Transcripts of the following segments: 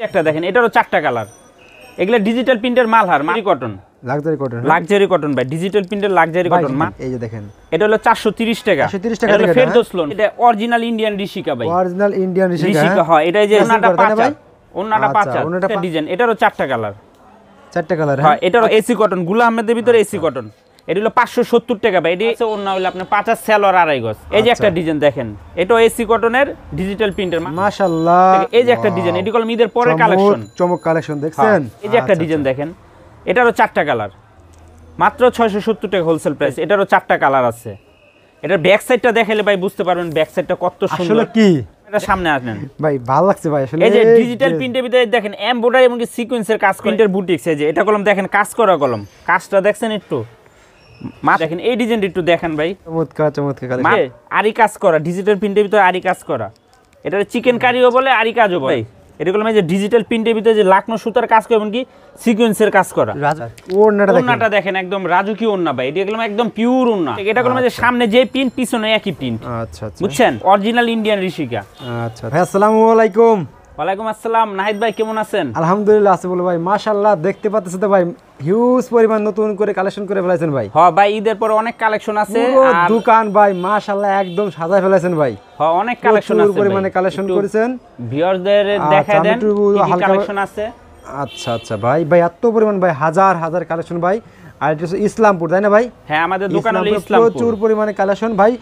একটা দেখেন, এটারও 4টা কালার। এগুলা ডিজিটাল প্রিন্টের মালহার, মারি কটন, লাক্সারি কটন ভাই, ডিজিটাল প্রিন্টের লাক্সারি কটন। এই যে দেখেন, এটা হলো 430 টাকা। 430 টাকা এটা ফেরদৌস লোন। এটা অরিজিনাল ইন্ডিয়ান ঋষিকা ভাই, অরিজিনাল ইন্ডিয়ান ঋষিকা। হয় এটা যে ওন্নাটা পাঁচা, ওন্নাটা পাঁচা, এটা ডিজাইন। এটারও 4টা কালার, 4টা কালার। হ্যাঁ, এটারও এসি কটন, গুলাম আহমেদের ভিতরে এসি কটন। এটা হলো 570 টাকা ভাই। এটা ওন্না হলো আপনার 50 সেলর আড়াই গজ। এই যে একটা ডিজাইন দেখেন, এটাও এসি কটনের ডিজিটাল প্রিন্টের, মাশাআল্লাহ। এই যে একটা ডিজাইন, এটি কলম ঈদের পরের কালেকশন, চমক কালেকশন দেখছেন। এই যে একটা ডিজাইন দেখেন, এটারও 4টা কালার, মাত্র 670 টাকা হোলসেল প্রাইস। এটারও 4টা কালার আছে। এটার ব্যাক সাইডটা দেখাইলে ভাই বুঝতে পারবেন ব্যাক সাইডটা কত সুন্দর। আসলে কি এটা সামনে আসেন ভাই, ভালো লাগছে ভাই আসলে। এই যে ডিজিটাল প্রিন্টের ভিতরে দেখেন এমব্রয়ডারি এবং সিকোয়েন্সের কাজ, প্রিন্টের বুটিক্স। এই যে এটা কলম দেখেন, কাজ করা কলম, কাজটা দেখছেন একটু দেখেন। এই ডিজাইনটা একটু দেখেন ভাই, চমৎকার চমৎকার কাজ, আরি কাজ করা, ডিজিটাল প্রিন্টের ভিতরে আরি কাজ করা। এটা চিকেন কারিও বলে, আরি কাজও বলে। এটা কলম এই যে ডিজিটাল প্রিন্টের ভিতরে যে লাকনো সুতার কাজ করে, এমনকি সিকোয়েন্সের কাজ করা। ওন্নাটা দেখেন একদম রাজকীয় ওন্না ভাই, এটা কলম একদম পিওর ওন্না। এটা কলম যে সামনে যে প্রিন্ট, পিছনে একই প্রিন্ট। আচ্ছা আচ্ছা, বুঝছেন, অরিজিনাল ইন্ডিয়ান ঋষিকা। আচ্ছা ভাই, আসসালামু আলাইকুম। ওয়ালাইকুম আসসালাম। নাহিদ ভাই কেমন আছেন? আলহামদুলিল্লাহ আছি বলে ভাই, মাশাআল্লাহ। দেখতে পাচ্ছেন তো ভাই, হিউজ পরিমাণ নতুন করে কালেকশন করে ফেলাইছেন ভাই। হ্যাঁ ভাই, ঈদের পরে অনেক কালেকশন আছে। আর দোকান ভাই মাশাআল্লাহ একদম সাজায় ফেলাইছেন ভাই। হ্যাঁ, অনেক কালেকশন আছে, পরিমাণে কালেকশন করেছেন। ভিউয়ারদের দেখায় দেন কি কালেকশন আছে। আচ্ছা আচ্ছা ভাই, এত পরিমাণ ভাই, হাজার হাজার কালেকশন ভাই। আর এটা হচ্ছে ইসলামপুর, তাই না ভাই? হ্যাঁ, আমাদের দোকান হলো ইসলামপুর, প্রচুর পরিমাণে কালেকশন ভাই।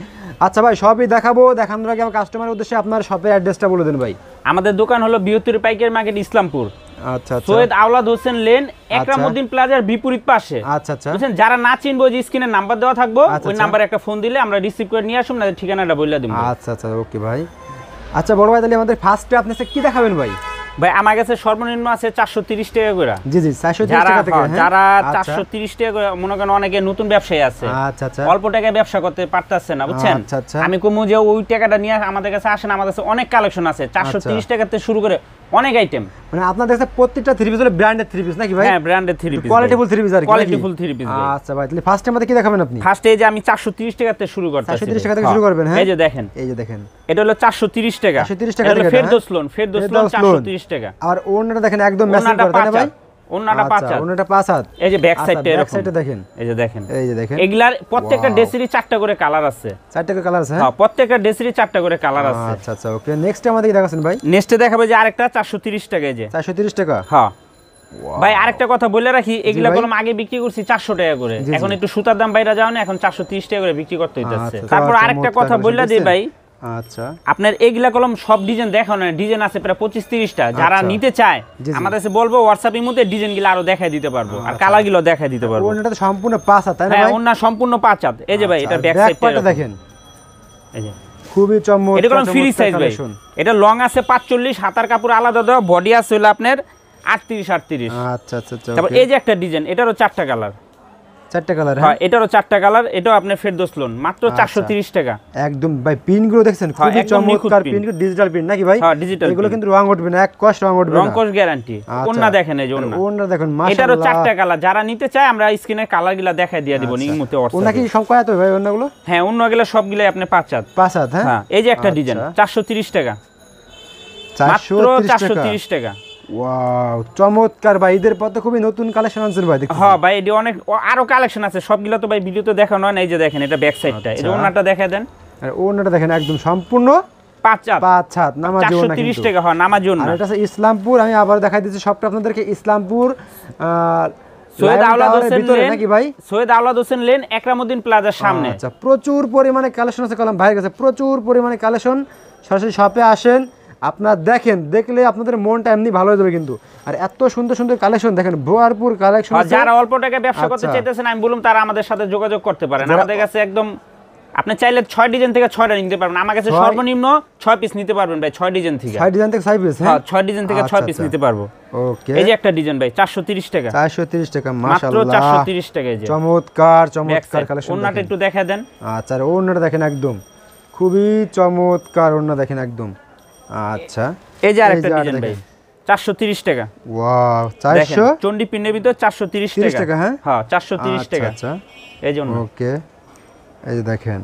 আচ্ছা ভাই, সবই দেখাবো। দেখানোর আগে আমার কাস্টমারের উদ্দেশ্যে আপনার শপের অ্যাড্রেসটা বলে দেন ভাই। আমাদের দোকান হলো বৃহত্তর পাইকারি মার্কেট, ইসলামপুর। আচ্ছা আচ্ছা, সৈয়দ আওলাদ হোসেন লেন, একরামউদ্দিন প্লাজার বিপরীত পাশে। আচ্ছা আচ্ছা, বুঝছেন, যারা না চিনবো যে স্ক্রিনে নাম্বার দেওয়া থাকবো, ওই নাম্বারে একটা ফোন দিলে আমরা রিসিভ করে নিয়ে আসুন, না ঠিকানাটা বলে দিব। আচ্ছা আচ্ছা, ওকে ভাই। আচ্ছা বড় ভাই, তাহলে আমাদের ফার্স্টে আপনি কি দেখাবেন ভাই? ভাই আমার কাছে সর্বনিম্ন আছে 430 টাকা করে। জি জি, 430 টাকা থেকে। যারা 430 টাকা করে, মনে করেন অনেকে নতুন ব্যবসায়ী আছে, আচ্ছা আচ্ছা, অল্প টাকায় ব্যবসা করতে পারতেছে না, বুঝছেন। আচ্ছা আচ্ছা, আমি কমু যে ওই টাকাটা নিয়ে আমাদের কাছে আসেন, আমাদের কাছে অনেক কালেকশন আছে। 430 টাকা থেকে শুরু করে অনেক আইটেম। মানে আপনাদের কাছে প্রত্যেকটা থ্রি পিস হলো ব্র্যান্ডেড থ্রি পিস নাকি ভাই? হ্যাঁ, ব্র্যান্ডেড থ্রি পিস, কোয়ালিটিফুল থ্রি পিস আর কি, কোয়ালিটিফুল থ্রি পিস। আচ্ছা ভাই, তাহলে ফার্স্টে আমাদের কি দেখাবেন আপনি? ফার্স্টে এই যে আমি 430 টাকা থেকে শুরু করতেছি। 430 টাকা থেকে শুরু করবেন। হ্যাঁ, এই যে দেখেন, এই যে দেখেন, এটা হলো 430 টাকা। 430 টাকা থেকে ফেরদৌস লোন, ফেরদৌস লোন 430 টাকা। আর ওন্নাটা দেখেন একদম ম্যাচিং করে, তাই না ভাই? ওন্নাটা পাঁচা, ওন্নাটা পাঁচা। এই যে ব্যাক সাইডটা এরকম, ব্যাক সাইডটা দেখেন, এই যে দেখেন, এই যে দেখেন। এগুলার প্রত্যেকটা ড্রেসেরই 4টা করে কালার আছে। 4টা করে কালার আছে? হ্যাঁ, প্রত্যেকটা ড্রেসেরই 4টা করে কালার আছে। আচ্ছা আচ্ছা, ওকে। নেক্সট আমাদের কি দেখাছেন ভাই? নেক্সটে দেখাবো যে আরেকটা 430 টাকা। এই যে 430 টাকা। হ্যাঁ ভাই, আরেকটা কথা বলে রাখি, এগুলা কলম আগে বিক্রি করছি 400 টাকা করে, এখন একটু সুতার দাম বাইরে যাও না, এখন 430 টাকা করে বিক্রি করতে হইতাছে। তারপর আরেকটা কথা বললা দিই ভাই, আচ্ছা, আপনার এগুলা কলম সব ডিজাইন দেখানো না, ডিজাইন আছে প্রায় 25-30টা। যারা নিতে চায় আমাদের কাছে বলবো, হোয়াটসঅ্যাপের মধ্যে ডিজাইনগুলো আরো দেখাই দিতে পারবো, আর কালারগুলো দেখাই দিতে পারবো। ওন্নাটা তো সম্পূর্ণ পাঁচ হাত, তাই না ভাই? হ্যাঁ, ওন্না সম্পূর্ণ 5 হাত। এই যে ভাই, এটা ব্যাক সাইডটা দেখেন, এই যে খুবই চমৎকার। এটা কলম ফ্রি সাইজ ভাই, এটা লং আছে 45, হাতার কাপড় আলাদা দেওয়া, বডি আছে হলো আপনার 38-38। আচ্ছা আচ্ছা আচ্ছা, তারপর এই যে একটা ডিজাইন, এটারও 4টা কালার। 4টা কালার? হ্যাঁ, এটারও 4টা কালার। এটাও আপনার ফেরদৌস লোন, মাত্র 430 টাকা। একদম ভাই, পিনগুলো দেখছেন খুবই চমৎকার পিন, ডিজিটাল পিন নাকি ভাই? হ্যাঁ, ডিজিটাল। এগুলো কিন্তু রং উঠবে না, এক কষ রং উঠবে না, রং কষ গ্যারান্টি। ওন্না দেখেন, এই যে ওন্না দেখেন, মাশাআল্লাহ। এটারও 4টা কালার। যারা নিতে চায় আমরা স্ক্রিনে কালারগুলো দেখাই দিয়ে দিব নিয়মিত হোয়াটসঅ্যাপে। ওন্না কি সব কয়তো ভাই ওন্নাগুলো? হ্যাঁ, ওন্নাগুলো সবগুলো আপনি 5 হাত। 5 হাত, হ্যাঁ। এই যে একটা ডিজাইন 430 টাকা, মাত্র 430 টাকা। ওয়াও, চমৎকার ভাই। ঈদের পর তো খুবই নতুন কালেকশন আনছেন ভাই, দেখুন। হ্যাঁ ভাই, এটি অনেক আরো কালেকশন আছে, সবগুলো তো ভাই ভিডিওতে দেখানো হয় না। এই যে দেখেন, এটা ব্যাক সাইডটা, এই যে ওন্নাটা দেখায় দেন। আর ওন্নাটা দেখেন একদম সম্পূর্ণ 5 হাত, 5 হাত নামাজ ওন্না, 430 টাকা। হ্যাঁ, নামাজ ওন্না। আর এটা আছে ইসলামপুর। আমি আবার দেখাই দিচ্ছি সবটা আপনাদেরকে, ইসলামপুর সৈয়দ আওলাদ হোসেন লেন নাকি ভাই? সৈয়দ আওলাদ হোসেন লেন, একরামউদ্দিন প্লাজার সামনে। আচ্ছা, প্রচুর পরিমাণে কালেকশন আছে কলম ভাইয়ের কাছে, প্রচুর পরিমাণে কালেকশন। সরাসরি শপে আসেন, আপনারা দেখেন, দেখলে আপনাদের মনটা এমনি ভালো হয়ে যাবে কিন্তু। আর এত সুন্দর সুন্দর কালেকশন দেখেন, ভরপুর কালেকশন। যারা অল্প টাকায় ব্যবসা করতে চাইতেছেন, আমি বললাম তারা আমাদের সাথে যোগাযোগ করতে পারেন। আমাদের কাছে একদম আপনি চাইলে 6 ডিজাইন থেকে 6টা নিতে পারবেন। আমার কাছে সর্বনিম্ন 6 পিস নিতে পারবেন ভাই, 6 ডিজাইন থেকে। 6 ডিজাইন থেকে 6 পিস? হ্যাঁ, 6 ডিজাইন থেকে 6 পিস নিতে পারবো। ওকে, এই যে একটা ডিজাইন ভাই, 430 টাকা। 430 টাকা, মাশাআল্লাহ, মাত্র 430 টাকা। এই যে চমৎকার চমৎকার কালেকশন। ওন্নাটা একটু দেখায় দেন। আচ্ছা, আর ওন্নাটা দেখেন একদম খুবই চমৎকার ওন্না দেখেন একদম। আচ্ছা, এই যে আরেকটা ডিজাইন ভাই, 430 টাকা। ওয়াও, 400 চন্ডি পিনের ভিতর 430 টাকা। হ্যাঁ হ্যাঁ, 430 টাকা। আচ্ছা, এই জন্য ওকে, এই যে দেখেন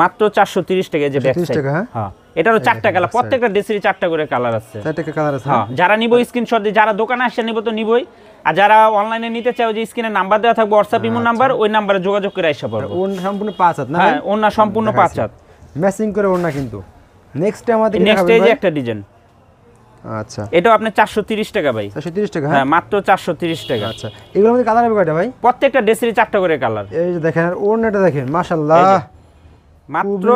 মাত্র 430 টাকা। এই যে ব্যাক সাইড, টাকা। হ্যাঁ, এটারও 4টা কালার, প্রত্যেকটা ড্রেসেরই 4টা করে কালার আছে। 4টা কালার আছে। হ্যাঁ, যারা নিব স্ক্রিনশট দিয়ে, যারা দোকানে আসছে নিব তো নিবই, আর যারা অনলাইনে নিতে চাও যে স্ক্রিনে নাম্বার দেওয়া থাকবে হোয়াটসঅ্যাপ ইমো নাম্বার, ওই নাম্বারে যোগাযোগ করে আসা পারবে। ওড়না সম্পূর্ণ 5 হাত না? হ্যাঁ, ওড়না সম্পূর্ণ 5 হাত ম্যাচিং করে ওড়না কিন্তু। নেক্সট আমাদের নেক্সট এই যে একটা ডিজাইন, আচ্ছা এটাও আপনি 430 টাকা ভাই। 430 টাকা? হ্যাঁ, মাত্র 430 টাকা। আচ্ছা, এগুলোর মধ্যে কালার হবে কয়টা ভাই? প্রত্যেকটা ড্রেসেরই 4টা করে কালার। এই যে দেখেন আর ওড়নাটা দেখেন, মাশাআল্লাহ, মাত্র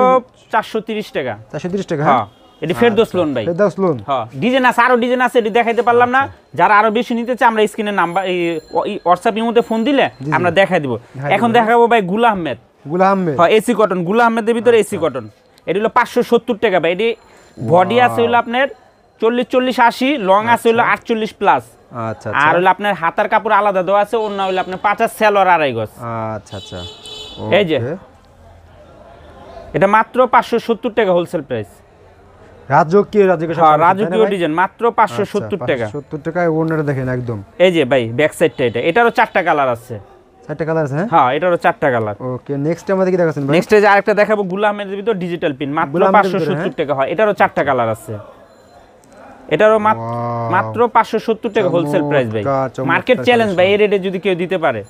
430 টাকা। 430 টাকা? হ্যাঁ, এটি ফেরদৌস লোন ভাই। ফেরদৌস লোন। হ্যাঁ, ডিজাইন আছে, আরো ডিজাইন আছে, এটি দেখাইতে পারলাম না। যারা আরো বেশি নিতে চায় আমরা স্ক্রিনে নাম্বার, এই হোয়াটসঅ্যাপ ইমোতে ফোন দিলে আমরা দেখাই দিব। এখন দেখাবো ভাই গুলা আহমেদ। গুলা আহমেদ? হ্যাঁ, এসি কটন, গুলা আহমেদের ভিতরে এসি কটন। এটি হলো 570 টাকা ভাই। এটি বডি আছে হলো আপনার 40-40-80, লং আছে হলো 48 প্লাস। আচ্ছা আর হলো আপনার হাতার কাপড় আলাদা দেওয়া আছে, অন্য হলো আপনার 50 সেলর 2.5 গজ। আচ্ছা আচ্ছা, এই যে এটা মাত্র 570 টাকা হোলসেল প্রাইস। রাজকীয় রাজকীয় সব। হ্যাঁ, রাজকীয় ডিজাইন মাত্র 570 টাকা। 570 টাকায় ওড়নাটা দেখেন একদম। এই যে ভাই ব্যাক সাইডটা, এটারও 4টা কালার আছে। 4টা কালার আছে? হ্যাঁ, এটারও 4টা কালার। ওকে, নেক্সট আমাদের কি দেখাচ্ছেন ভাই? নেক্সট এই যে আরেকটা দেখাবো গুলা আহমেদের ভিতর ডিজিটাল পিন, মাত্র 570 টাকা। হয়, এটারও 4টা কালার আছে। এটারও মাত্র 570 টাকা হোলসেল প্রাইস ভাই। মার্কেট চ্যালেঞ্জ ভাই, এই রেটে যদি কেউ দিতে পারে।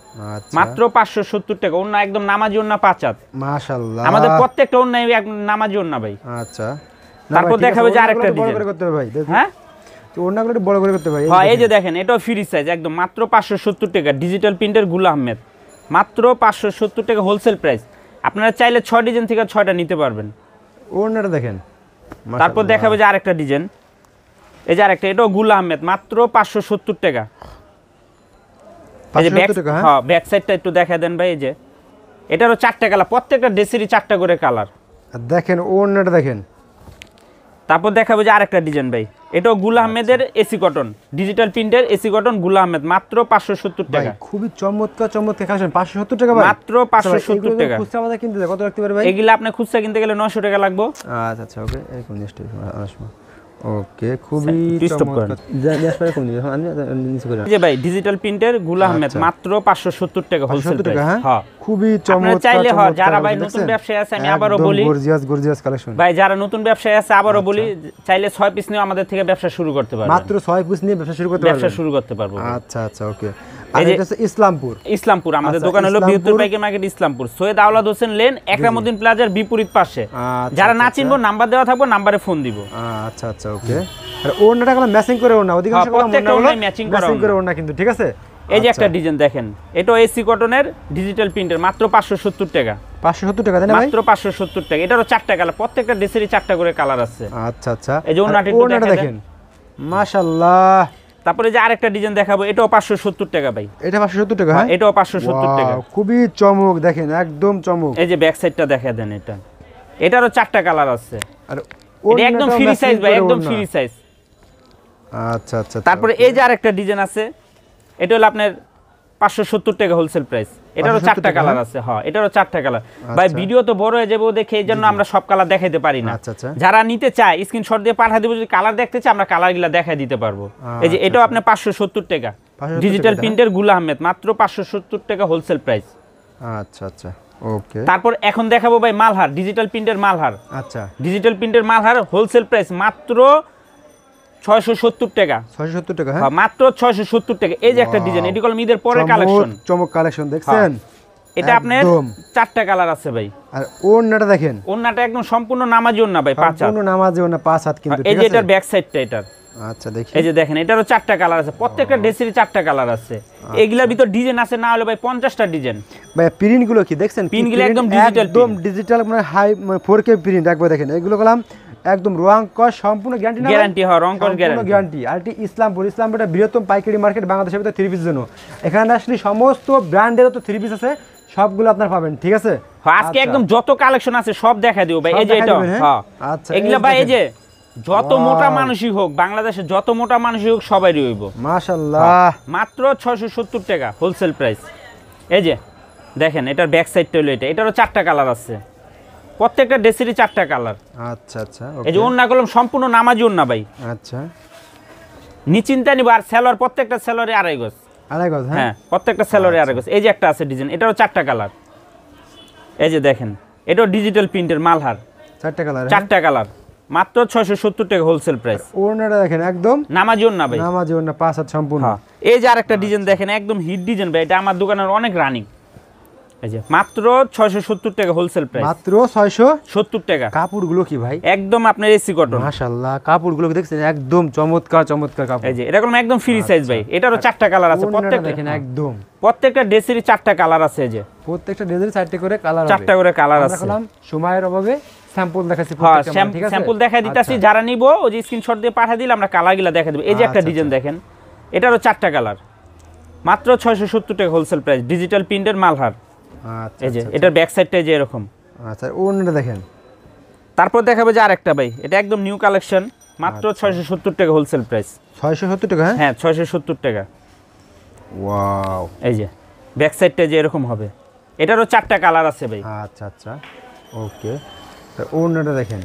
মাত্র 570 টাকা। ওন্না একদম নামাজি ওন্না 5 হাত। মাশাআল্লাহ, আমাদের প্রত্যেকটা ওন্নাই একদম নামাজি ওন্না ভাই। আচ্ছা, তারপর দেখাবো যে আরেকটা ডিজাইন বড় করে করতে হবে ভাই। হ্যাঁ, তো ওন্নাগুলো একটু বড় করে করতে ভাই। হ্যাঁ, এই যে দেখেন এটাও ফ্রি সাইজ একদম মাত্র 570 টাকা। ডিজিটাল প্রিন্টের গুলা আহমেদ, মাত্র 570 টাকা হোলসেল প্রাইস। আপনারা চাইলে 6 ডিজাইন থেকে 6টা নিতে পারবেন। ওড়নাটা দেখেন। তারপর দেখাবো যে আরেকটা ডিজাইন, এই যে আরেকটা, এটাও গুলা আহমেদ, মাত্র 570 টাকা। এই যে ব্যাক, হ্যাঁ, ব্যাক সাইডটা একটু দেখা দেন ভাই। এই যে এটারও 4টা কালার, প্রত্যেকটা ড্রেসেরই 4টা করে কালার। আর দেখেন ওড়নাটা দেখেন। তারপর দেখাবো যে আরেকটা ডিজাইন ভাই, এটাও গুলা আহমেদের এসি কটন, ডিজিটাল প্রিন্টের এসি কটন গুলা আহমেদ, মাত্র 570 টাকা। খুবই চমৎকার চমৎকার কালেকশন। 570 টাকা ভাই, মাত্র 570 টাকা। খুচরা বাজারে কিনতে কত রাখতে পারে ভাই? এগুলা আপনি খুচরা কিনতে গেলে 900 টাকা লাগবে। আচ্ছা আচ্ছা, ওকে, এরকম নেক্সট আসবো। ওকে, খুবই চমৎকার। এই যে ভাই ডিজিটাল প্রিন্টের গুলা আহমেদ, মাত্র 570 টাকা হোলসেল প্রাইস। হ্যাঁ, খুবই চমৎকার। চাইলে যারা ভাই নতুন ব্যবসায়ী আছে, আমি আবারও বলি, গর্জিয়াস কালেকশন ভাই, যারা নতুন ব্যবসায়ী আছে আবারও বলি, চাইলে 6 পিস নিয়ে আমাদের থেকে ব্যবসা শুরু করতে পারবেন। মাত্র 6 পিস নিয়ে ব্যবসা শুরু করতে পারবো। আচ্ছা আচ্ছা, ওকে। আর এটা হচ্ছে ইসলামপুর আমাদের দোকান হলো বৃহত্তর পাইকারি মার্কেট ইসলামপুর, সৈয়দ আওলাদ হোসেন লেন, একরামউদ্দিন প্লাজার বিপরীত পাশে। যারা না চিনবো নাম্বার দেওয়া থাকবে, নাম্বারে ফোন দিব। আচ্ছা আচ্ছা, ওকে। আর ওড়নাটা গুলো ম্যাচিং করে ওড়না, অধিকাংশ ম্যাচিং করে ওড়না কিন্তু, ঠিক আছে? এই যে একটা ডিজাইন দেখেন, এটাও এসি কটনের ডিজিটাল প্রিন্টের, মাত্র 570 টাকা। 570 টাকা দেন ভাই? মাত্র 570 টাকা। এটারও 4টা কালার, প্রত্যেকটা ড্রেসেরই 4টা করে কালার আছে। আচ্ছা আচ্ছা, এই যে ওড়নাটা দেখেন, মাশাআল্লাহ। তারপরে যে আরেকটা ডিজাইন দেখাবো, এটাও 570 টাকা ভাই। এটা 570 টাকা? হ্যাঁ, এটাও 570 টাকা। খুবই চমক, দেখেন একদম চমক। এই যে ব্যাক সাইডটা দেখা দেন, এটারও 4টা কালার আছে। আর এটা একদম ফ্রি সাইজ ভাই, একদম ফ্রি সাইজ। আচ্ছা আচ্ছা, তারপরে এই যে আরেকটা ডিজাইন আছে, এটা হলো আপনার 570 টাকা হোলসেল প্রাইস। এটারও 4টা কালার আছে। হ্যাঁ, এটারও 4টা কালার। ভাই ভিডিও তো বড় হয়ে যাবে দেখে, এই জন্য আমরা সব কালার দেখাইতে পারি না। যারা নিতে চায় স্ক্রিনশট দিয়ে পাঠিয়ে দিব, যদি কালার দেখতে চায় আমরা কালারগুলো দেখাই দিতে পারবো। এই যে এটাও আপনি 570 টাকা, ডিজিটাল প্রিন্টের গুলা আহমেদ, মাত্র 570 টাকা হোলসেল প্রাইস। আচ্ছা আচ্ছা, ওকে। তারপর এখন দেখাবো ভাই মালহার, ডিজিটাল প্রিন্টের মালহার। আচ্ছা, ডিজিটাল প্রিন্টের মালহার হোলসেল প্রাইস মাত্র 670 টাকা। 670 টাকা? হ্যাঁ, মাত্র 670 টাকা। এই যে একটা ডিজাইন, এটি কলম ঈদের পরের কালেকশন, চমক কালেকশন দেখছেন? এটা আপনার 4টা কালার আছে ভাই। আর ওড়নাটা দেখেন, ওড়নাটা একদম সম্পূর্ণ নামাজি ওড়না ভাই, 5 হাত। সম্পূর্ণ নামাজি ওড়না, 5 হাত কিন্তু, ঠিক আছে? এই যে এটার ব্যাক সাইডটা এটার। আচ্ছা, দেখি। এই যে দেখেন, এটারও 4টা কালার আছে, প্রত্যেকটা ড্রেসেরই 4টা কালার আছে। এগুলার ভিতর ডিজাইন আছে না হলে ভাই 50টা ডিজাইন। ভাই প্রিন্ট গুলো কি দেখছেন? প্রিন্টগুলো একদম ডিজিটাল, একদম ডিজিটাল, মানে হাই 4K প্রিন্ট। একবার দেখেন, এগুলো কলাম একদম রং কস সম্পূর্ণ গ্যারান্টি না? গ্যারান্টি, হয়, রং কস গ্যারান্টি। আর এটি ইসলামপুর একটা বৃহত্তম পাইকারি মার্কেট বাংলাদেশের ভিতরে 3 পিসের জন্য। এখানে আসলে সমস্ত ব্র্যান্ডের তো 3 পিস আছে, সবগুলো আপনার পাবেন, ঠিক আছে? আজকে একদম যত কালেকশন আছে সব দেখা দিও ভাই। এই যে এটা, হ্যাঁ, আচ্ছা, এগুলা ভাই, এই যে যত মোটা মানুষই হোক, বাংলাদেশে যত মোটা মানুষই হোক সবারই হইব। মাশাআল্লাহ, মাত্র 670 টাকা হোলসেল প্রাইস। এই যে দেখেন, এটার ব্যাক সাইডটা হলো এটারও 4টা কালার আছে, প্রত্যেকটা ড্রেসেরই 4টা কালার। আচ্ছা আচ্ছা, এই যে ওড়না কলম সম্পূর্ণ নামাজি ওড়না ভাই। আচ্ছা, নিচিন্তা নিব। আর সেলর, প্রত্যেকটা সেলরে 2.5 গজ। 2.5 গজ? হ্যাঁ, প্রত্যেকটা সেলরে 2.5 গজ। এই যে একটা আছে ডিজাইন, এটারও 4টা কালার। এই যে দেখেন, এটাও ডিজিটাল প্রিন্টের মালহার, 4টা কালার? 4টা কালার। মাত্র 670 টাকা হোলসেল প্রাইস। ওড়নাটা দেখেন একদম নামাজি ওড়না ভাই, নামাজি ওড়না 5 হাত সম্পূর্ণ। এই যে আরেকটা ডিজাইন দেখেন একদম হিট ডিজাইন ভাই, এটা আমার দোকানের অনেক রানিং। এই যে মাত্র 670 টাকা হোলসেল প্রাইস, মাত্র 670 টাকা। কাপড়গুলো কি ভাই একদম আপনার এসি কটন, মাশাআল্লাহ। কাপড়গুলো দেখছেন একদম চমৎকার চমৎকার কাপড়। এই যে এরকম একদম ফ্রি সাইজ ভাই, এটারও 4টা কালার আছে। প্রত্যেকটা ড্রেসেরই 4টা কালার আছে। এই যে প্রত্যেকটা ড্রেসের 4টা করে কালার হবে, 4টা করে কালার আছে। দেখলাম সময়ের অভাবে স্যাম্পল দেখাচ্ছি হ্যাঁ, প্রত্যেকটা, ঠিক আছে স্যাম্পল দেখাই দিতাছি। যারা নিবো ওই যে স্ক্রিনশট দিয়ে পাঠিয়ে দিলে আমরা কালারগুলো দেখাই দেব। এই যে একটা ডিজাইন দেখেন, এটারও 4টা কালার, মাত্র 670 টাকা হোলসেল প্রাইস, ডিজিটাল প্রিন্টের মালহার। আচ্ছা, এই যে এটার ব্যাক সাইডটা যে এরকম। আচ্ছা ওড়নাটা দেখেন। তারপর দেখাবো যে আরেকটা ভাই, এটা একদম নিউ কালেকশন, মাত্র 670 টাকা হোলসেল প্রাইস। 670 টাকা? হ্যাঁ 670 টাকা। ওয়াও, এই যে ব্যাক সাইডটা যে এরকম হবে, এটারও 4টা কালার আছে ভাই। আচ্ছা আচ্ছা ওকে। তো ওড়নাটা দেখেন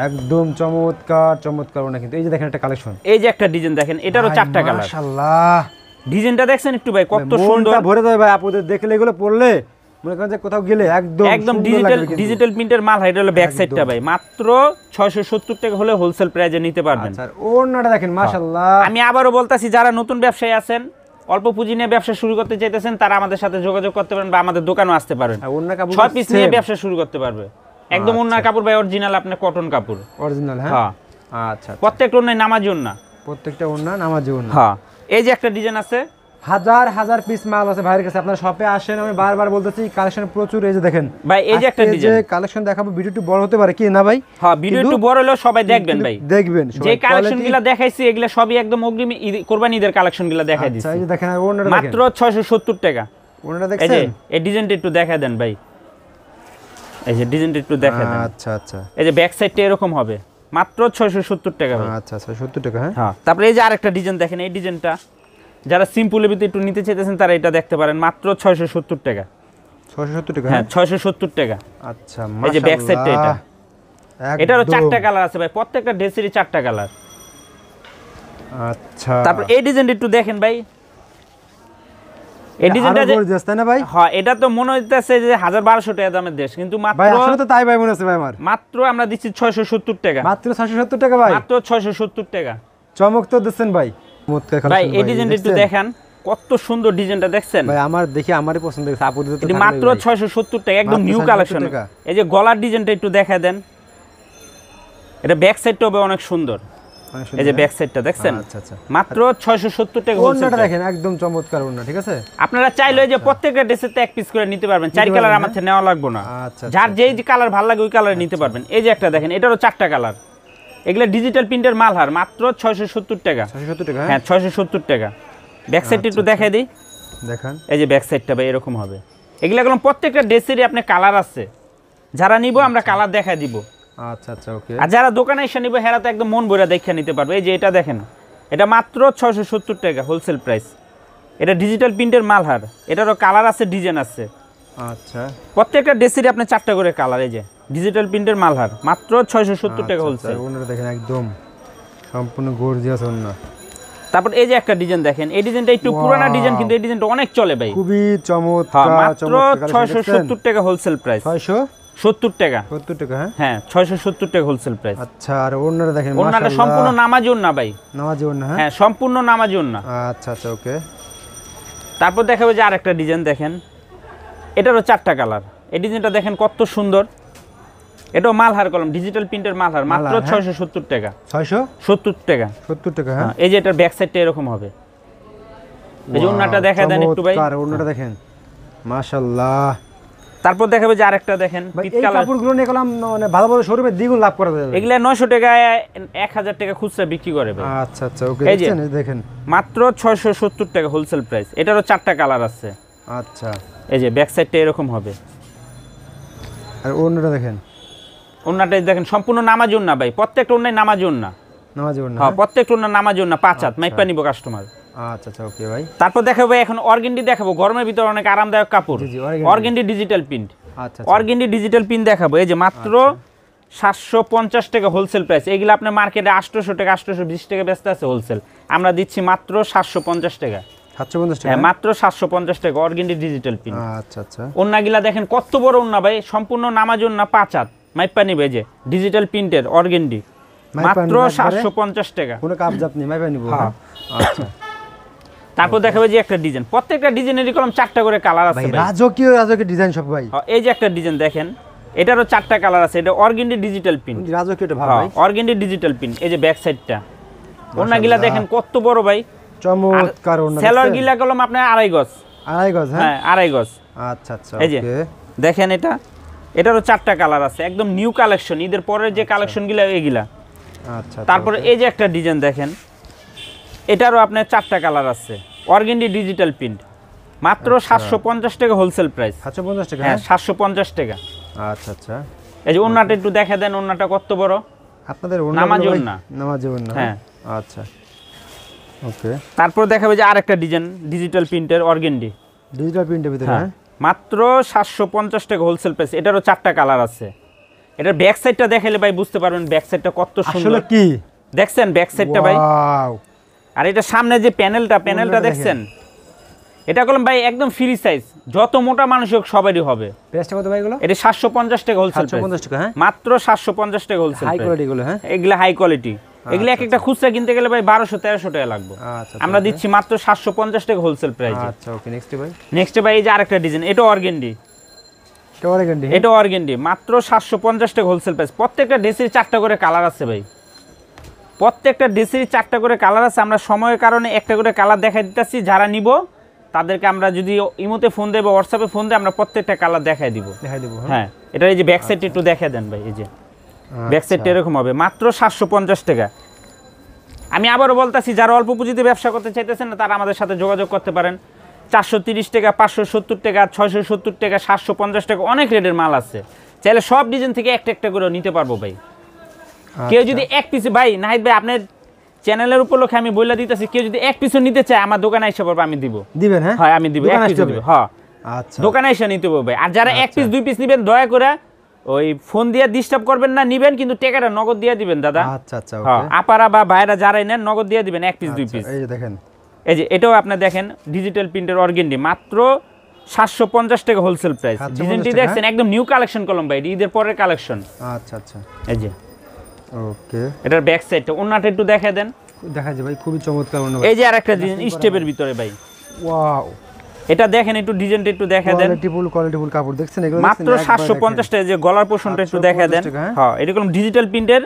একদম চমৎকার চমৎকার ওড়না কিন্তু। এই যে দেখেন একটা কালেকশন, এই যে একটা ডিজাইন দেখেন, এটারও 4টা কালার। মাশাআল্লাহ, ডিজাইনটা দেখছেন একটু ভাই কত সুন্দর, মনটা ভরে যায় ভাই আপুদের দেখলে, এগুলো পড়লে মনে করেন যে কোথাও গেলে একদম একদম সুন্দর লাগবে কিন্তু। ডিজিটাল প্রিন্টের মাল, এটা হলো ব্যাক সাইডটা ভাই, মাত্র 670 টাকা হলে হোলসেল প্রাইসে নিতে পারবেন। আচ্ছা ওড়নাটা দেখেন মাশাআল্লাহ। আমি আবারও বলতাছি, যারা নতুন ব্যবসায়ী আছেন, অল্প পুঁজি নিয়ে ব্যবসা শুরু করতে চাইতেছেন, তারা আমাদের সাথে যোগাযোগ করতে পারেন বা আমাদের দোকানেও আসতে পারেন। ওড়না কাপড় 6 পিস নিয়ে ব্যবসা শুরু করতে পারবে। একদম ওড়নার কাপড় ভাই অরিজিনাল, আপনার কটন কাপড় অরিজিনাল। হ্যাঁ আচ্ছা, প্রত্যেকটা ওড়নায় নামাজি ওড়না, প্রত্যেকটা ওড়না নামাজি ওড়না। হ্যাঁ এই যে একটা ডিজাইন আছে, হাজার হাজার পিস মাল আছে ভাইয়ের কাছে। আপনারা শপে আসেন, আমি বারবার বলতেছি কালেকশন প্রচুর। এই যে দেখেন ভাই, এই যে একটা ডিজাইন, যে কালেকশন দেখাবো ভিডিও একটু বড় হতে পারে কি না ভাই? হ্যাঁ ভিডিও একটু বড় হলেও সবাই দেখবেন ভাই, দেখবেন। যে কালেকশনগুলো দেখাইছি এগুলা সবই একদম অগ্রিম কোরবানি ঈদের কালেকশনগুলো দেখাই দিচ্ছি। আচ্ছা এই যে দেখেন ওড়নাটা দেখেন, মাত্র 670 টাকা। ওড়নাটা এই যে দেখছেন? এই ডিজাইনটা একটু দেখায় দেন ভাই, এই যে ডিজাইনটা একটু দেখায় দেন। আচ্ছা আচ্ছা, এই যে ব্যাক সাইডটা এরকম হবে, মাত্র 670 টাকা ভাই। আচ্ছা আচ্ছা 70 টাকা। হ্যাঁ হ্যাঁ তারপরে এই যে আরেকটা ডিজাইন দেখেন, এই ডিজাইনটা যারা সিম্পলের ভিতরে একটু নিতে চাইতেছেন তারা এটা দেখতে পারেন, মাত্র 670 টাকা। 670 টাকা? হ্যাঁ 670 টাকা। আচ্ছা এই যে ব্যাক সাইডটা, এটা এটারও 4টা কালার আছে ভাই, প্রত্যেকটা ড্রেসেরই 4টা কালার। আচ্ছা তারপর এই ডিজাইনটা একটু দেখেন ভাই, এই ডিজাইনটা যে গর্জিয়াস তাই না ভাই? হ্যাঁ এটা তো মনে হইতাছে যে 1200 টাকা দামের ড্রেস, কিন্তু ভাই মাত্র আসলে তো তাই ভাই মনে হচ্ছে ভাই আমার। মাত্র আমরা দিচ্ছি 670 টাকা। মাত্র 670 টাকা ভাই? মাত্র 670 টাকা। চমক তো দিচ্ছেন ভাই, চমৎকার কালেকশন ভাই এই ডিজাইনটা একটু দেখেন, কত সুন্দর ডিজাইনটা দেখছেন ভাই? আমার দেখি আমারই পছন্দ হয়েছে, আপুদের তো এটি মাত্র 670 টাকা, একদম নিউ কালেকশন। এই যে গলার ডিজাইনটা একটু দেখায় দেন, এটা ব্যাক সাইডটা হবে অনেক সুন্দর। এই যে ব্যাক সাইডটা দেখছেন, আচ্ছা আচ্ছা মাত্র 670 টাকা হোলসেল। ওড়নাটা দেখেন একদম চমৎকার ওড়না, ঠিক আছে? আপনারা চাইলে যে প্রত্যেকটা ড্রেসেতে এক পিস করে নিতে পারবেন, 4 কালার আমার থেকে নেওয়া লাগবে না। আচ্ছা যার যেই যে কালার ভালো লাগে ওই কালারে নিতে পারবেন। এই যে একটা দেখেন, এটারও 4টা কালার, এগুলা ডিজিটাল প্রিন্টের মালহার, মাত্র 670 টাকা। 670 টাকা? হ্যাঁ 670 টাকা। ব্যাক সাইডটা একটু দেখাই দিই, দেখেন এই যে ব্যাক সাইডটা ভাই এরকম হবে। এগুলা একদম প্রত্যেকটা ড্রেসেরই আপনার কালার আছে, যারা নিব আমরা কালার দেখাই দিব। আচ্ছা আচ্ছা ওকে। আর যারা দোকানে এসে নিব হেরা তো একদম মন ভরে দেখে নিতে পারবে। এই যে এটা দেখেন, এটা মাত্র 670 টাকা হোলসেল প্রাইস। এটা ডিজিটাল প্রিন্টের মালহার, এটারও কালার আছে, ডিজাইন আছে। আচ্ছা প্রত্যেকটা ড্রেসেরই আপনার 4টা করে কালার। এই যে ডিজিটাল প্রিন্টের মালহার, মাত্র 670 টাকা হোলসেল। ওড়নাটা দেখেন একদম সম্পূর্ণ গর্জিয়াস ওড়না। তারপর এই যে একটা ডিজাইন দেখেন, এই ডিজাইনটা একটু পুরানা ডিজাইন, কিন্তু এই ডিজাইনটা অনেক চলে ভাই, খুবই হ্যাঁ চমৎকার। মাত্র 670 টাকা হোলসেল প্রাইস। 670 টাকা? 70 টাকা। হ্যাঁ 670 টাকা হোলসেল প্রাইস। আচ্ছা আর ওড়নাটা দেখেন, ওড়নাটা সম্পূর্ণ নামাজি ওড়না ভাই, নামাজি ওড়না। হ্যাঁ সম্পূর্ণ নামাজি ওড়না। আচ্ছা আচ্ছা ওকে। তারপর দেখাবো যে আরেকটা ডিজাইন দেখেন, এটারও 4টা কালার। এই ডিজাইনটা দেখেন কত সুন্দর, এটাও মালহার কলম, ডিজিটাল প্রিন্টের মালহার, মাত্র 670 টাকা। 670 টাকা? 70 টাকা। হ্যাঁ এই যে এটার ব্যাক সাইডটা এরকম হবে। এই যে ওড়নাটা দেখা দেন একটু ভাই, ওড়নাটা দেখেন মাশাআল্লাহ। তারপর দেখাবো যে আরেকটা দেখেন, পিট এই কালার। কাপড়গুলো নিয়ে গেলাম মানে ভালো ভালো শোরুমে দ্বিগুণ লাভ করা যাবে। এগুলা 900 টাকায় 1000 টাকা খুচরা বিক্রি করে ভাই। আচ্ছা আচ্ছা ওকে। এই যে দেখেন মাত্র 670 টাকা হোলসেল প্রাইস। এটারও 4টা কালার আছে। আচ্ছা এই যে ব্যাক সাইডটা এরকম হবে। আর ওড়নাটা দেখেন, ওড়নাটা দেখেন সম্পূর্ণ নামাজি ওড়না ভাই, প্রত্যেকটা ওড়নায় নামাজি ওড়না। নামাজি ওড়না? হ্যাঁ প্রত্যেকটা ওড়না নামাজি ওড়না, 5 হাত মাইপা নিব কাস্টমার। আচ্ছা আচ্ছা ওকে ভাই। তারপর দেখাবো এখন অর্গেন্ডি দেখাবো, গরমের ভিতরে অনেক আরামদায়ক কাপড়, অর্গেন্ডি ডিজিটাল প্রিন্ট। আচ্ছা অর্গেন্ডি ডিজিটাল প্রিন্ট দেখাবো। এই যে মাত্র 750 টাকা হোলসেল প্রাইস। এগুলো আপনার মার্কেটে 800 টাকা 820 টাকা বেচতে আছে হোলসেল, আমরা দিচ্ছি মাত্র 750 টাকা। 750 টাকা? হ্যাঁ মাত্র 750 টাকা অর্গেন্ডি ডিজিটাল প্রিন্ট। আচ্ছা আচ্ছা। ওন্নাগুলা দেখেন কত বড় ওন্না ভাই, সম্পূর্ণ নামাজ ওন্না, 5 হাত, মাইপা নিবে যে ডিজিটাল প্রিন্টের অর্গেন্ডি মাত্র 750 টাকা কোনো কাপ জাপ নেই মাইপা নিব আচ্ছা তারপর দেখাবে যে একটা ডিজাইন প্রত্যেকটা ডিজাইনেরই কলম 4টা করে কালার আছে ভাই রাজকীয় ডিজাইন সব ভাই এই যে একটা ডিজাইন দেখেন এটারও 4টা কালার আছে এটা অর্গেন্ডি ডিজিটাল প্রিন্ট রাজকীয়টা ভাই অর্গেন্ডি ডিজিটাল প্রিন্ট এই যে ব্যাক সাইডটা ওন্নাগুলা দেখেন কত বড় ভাই চমৎকার ওন্না সেলর গিলা কলম আপনার 2.5 গজ 2.5 গজ হ্যাঁ 2.5 গজ আচ্ছা আচ্ছা এই যে দেখেন এটারও 4টা কালার আছে একদম নিউ কালেকশন ঈদের পরের যে কালেকশন গুলা এগুলা আচ্ছা তারপরে এই যে একটা ডিজাইন দেখেন এটারও আপনার 4টা কালার আছে অর্গেন্ডি ডিজিটাল প্রিন্ট মাত্র 750 টাকা হোলসেল প্রাইস 750 টাকা হ্যাঁ 750 টাকা আচ্ছা আচ্ছা এই যে ওন্নাটা একটু দেখা দেন ওন্নাটা কত বড় আপনাদের নামাজি ওন্না হ্যাঁ আচ্ছা ওকে তারপর দেখাবে যে আরেকটা ডিজাইন ডিজিটাল প্রিন্টের অর্গেন্ডি ডিজিটাল প্রিন্টের ভিতরে হ্যাঁ মাত্র 750 টাকা হোলসেল প্রাইস এটারও 4টা কালার আছে এটার ব্যাক সাইডটা দেখালে ভাই বুঝতে পারবেন ব্যাক সাইডটা কত সুন্দর আসলে কি দেখছেন ব্যাক সাইডটা ভাই ওয়াও আর এটা সামনে যে প্যানেলটা দেখছেন এটা কলম ভাই একদম ফ্রি সাইজ যত মোটা মানুষ হোক সবারই হবে প্রাইসটা কত ভাই এগুলো এটা 750 টাকা হোলসেল প্রাইস 750 টাকা হ্যাঁ মাত্র 750 টাকা হোলসেল হাই কোয়ালিটি গুলো হ্যাঁ এগুলা হাই কোয়ালিটি এগুলা একটা খুচরা কিনতে গেলে ভাই 1200-1300 টাকা লাগবে আচ্ছা আমরা দিচ্ছি মাত্র 750 টাকা হোলসেল প্রাইসে আচ্ছা ওকে নেক্সট ভাই নেক্সট ভাই এই যে আরেকটা ডিজাইন এটা অর্গেন্ডি এটা অর্গেন্ডি মাত্র 750 টাকা হোলসেল প্রাইস প্রত্যেকটা ড্রেসের 4টা করে কালার আছে ভাই প্রত্যেকটা ড্রেসের 4টা করে কালার আছে আমরা সময়ের কারণে একটা করে কালার দেখাই দিতেছি যারা নিব তাদেরকে আমরা যদি ইমোতে ফোন দেব হোয়াটসঅ্যাপে ফোন দেব আমরা প্রত্যেকটা কালার দেখাই দিব হ্যাঁ এটা এই যে ব্যাক সাইডটা একটু দেখাই দেন ভাই এই যে ব্যাক সাইডটা এরকম হবে মাত্র 750 টাকা আমি আবারও বলতাছি যারা অল্প পুঁজিতে ব্যবসা করতে চাইতেছেন না তারা আমাদের সাথে যোগাযোগ করতে পারেন 430 টাকা 570 টাকা 670 টাকা 750 টাকা অনেক রেটের মাল আছে চাইলে সব ডিজাইন থেকে একটা একটা করে নিতে পারবো ভাই কেউ যদি এক পিস ভাই নাহিদ ভাই আপনার চ্যানেলের উপলক্ষে আমি বইলা দিতেছি কেউ যদি এক পিসও নিতে চায় আমার দোকানে এসে পড়বে আমি দিব দিবেন হ্যাঁ হ্যাঁ আমি দিব এক পিস দিব হ্যাঁ আচ্ছা দোকানে এসে নিতে হবে ভাই আর যারা এক পিস দুই পিস নেবেন দয়া করে ওই ফোন দিয়ে ডিস্টার্ব করবেন না নিবেন কিন্তু টাকাটা নগদ দিয়ে দিবেন দাদা আচ্ছা আচ্ছা হ্যাঁ আপারা বা ভাইরা যারাই নেন নগদ দিয়ে দিবেন এক পিস দুই পিস এই যে দেখেন এই যে এটাও আপনি দেখেন ডিজিটাল প্রিন্টের অর্গেন্ডি মাত্র 750 টাকা হোলসেল প্রাইস ডিজাইনটি দেখছেন একদম নিউ কালেকশন কলম ভাই ঈদের পরের কালেকশন আচ্ছা আচ্ছা এই যে ওকে এটার ব্যাক সাইডটা ওন্নাটা একটু দেখায় দেন দেখা যায় ভাই খুবই চমৎকার ওন্না এই যে আরেকটা ডিজাইন স্টেপের ভিতরে ভাই ওয়াও এটা দেখেন একটু ডিজাইনটা একটু দেখায় দেন কোয়ালিটিফুল কাপড় দেখছেন এগুলো মাত্র 750 টাকা যে গলার পোরশনটা একটু দেখায় দেন হ্যাঁ এরকম ডিজিটাল প্রিন্টের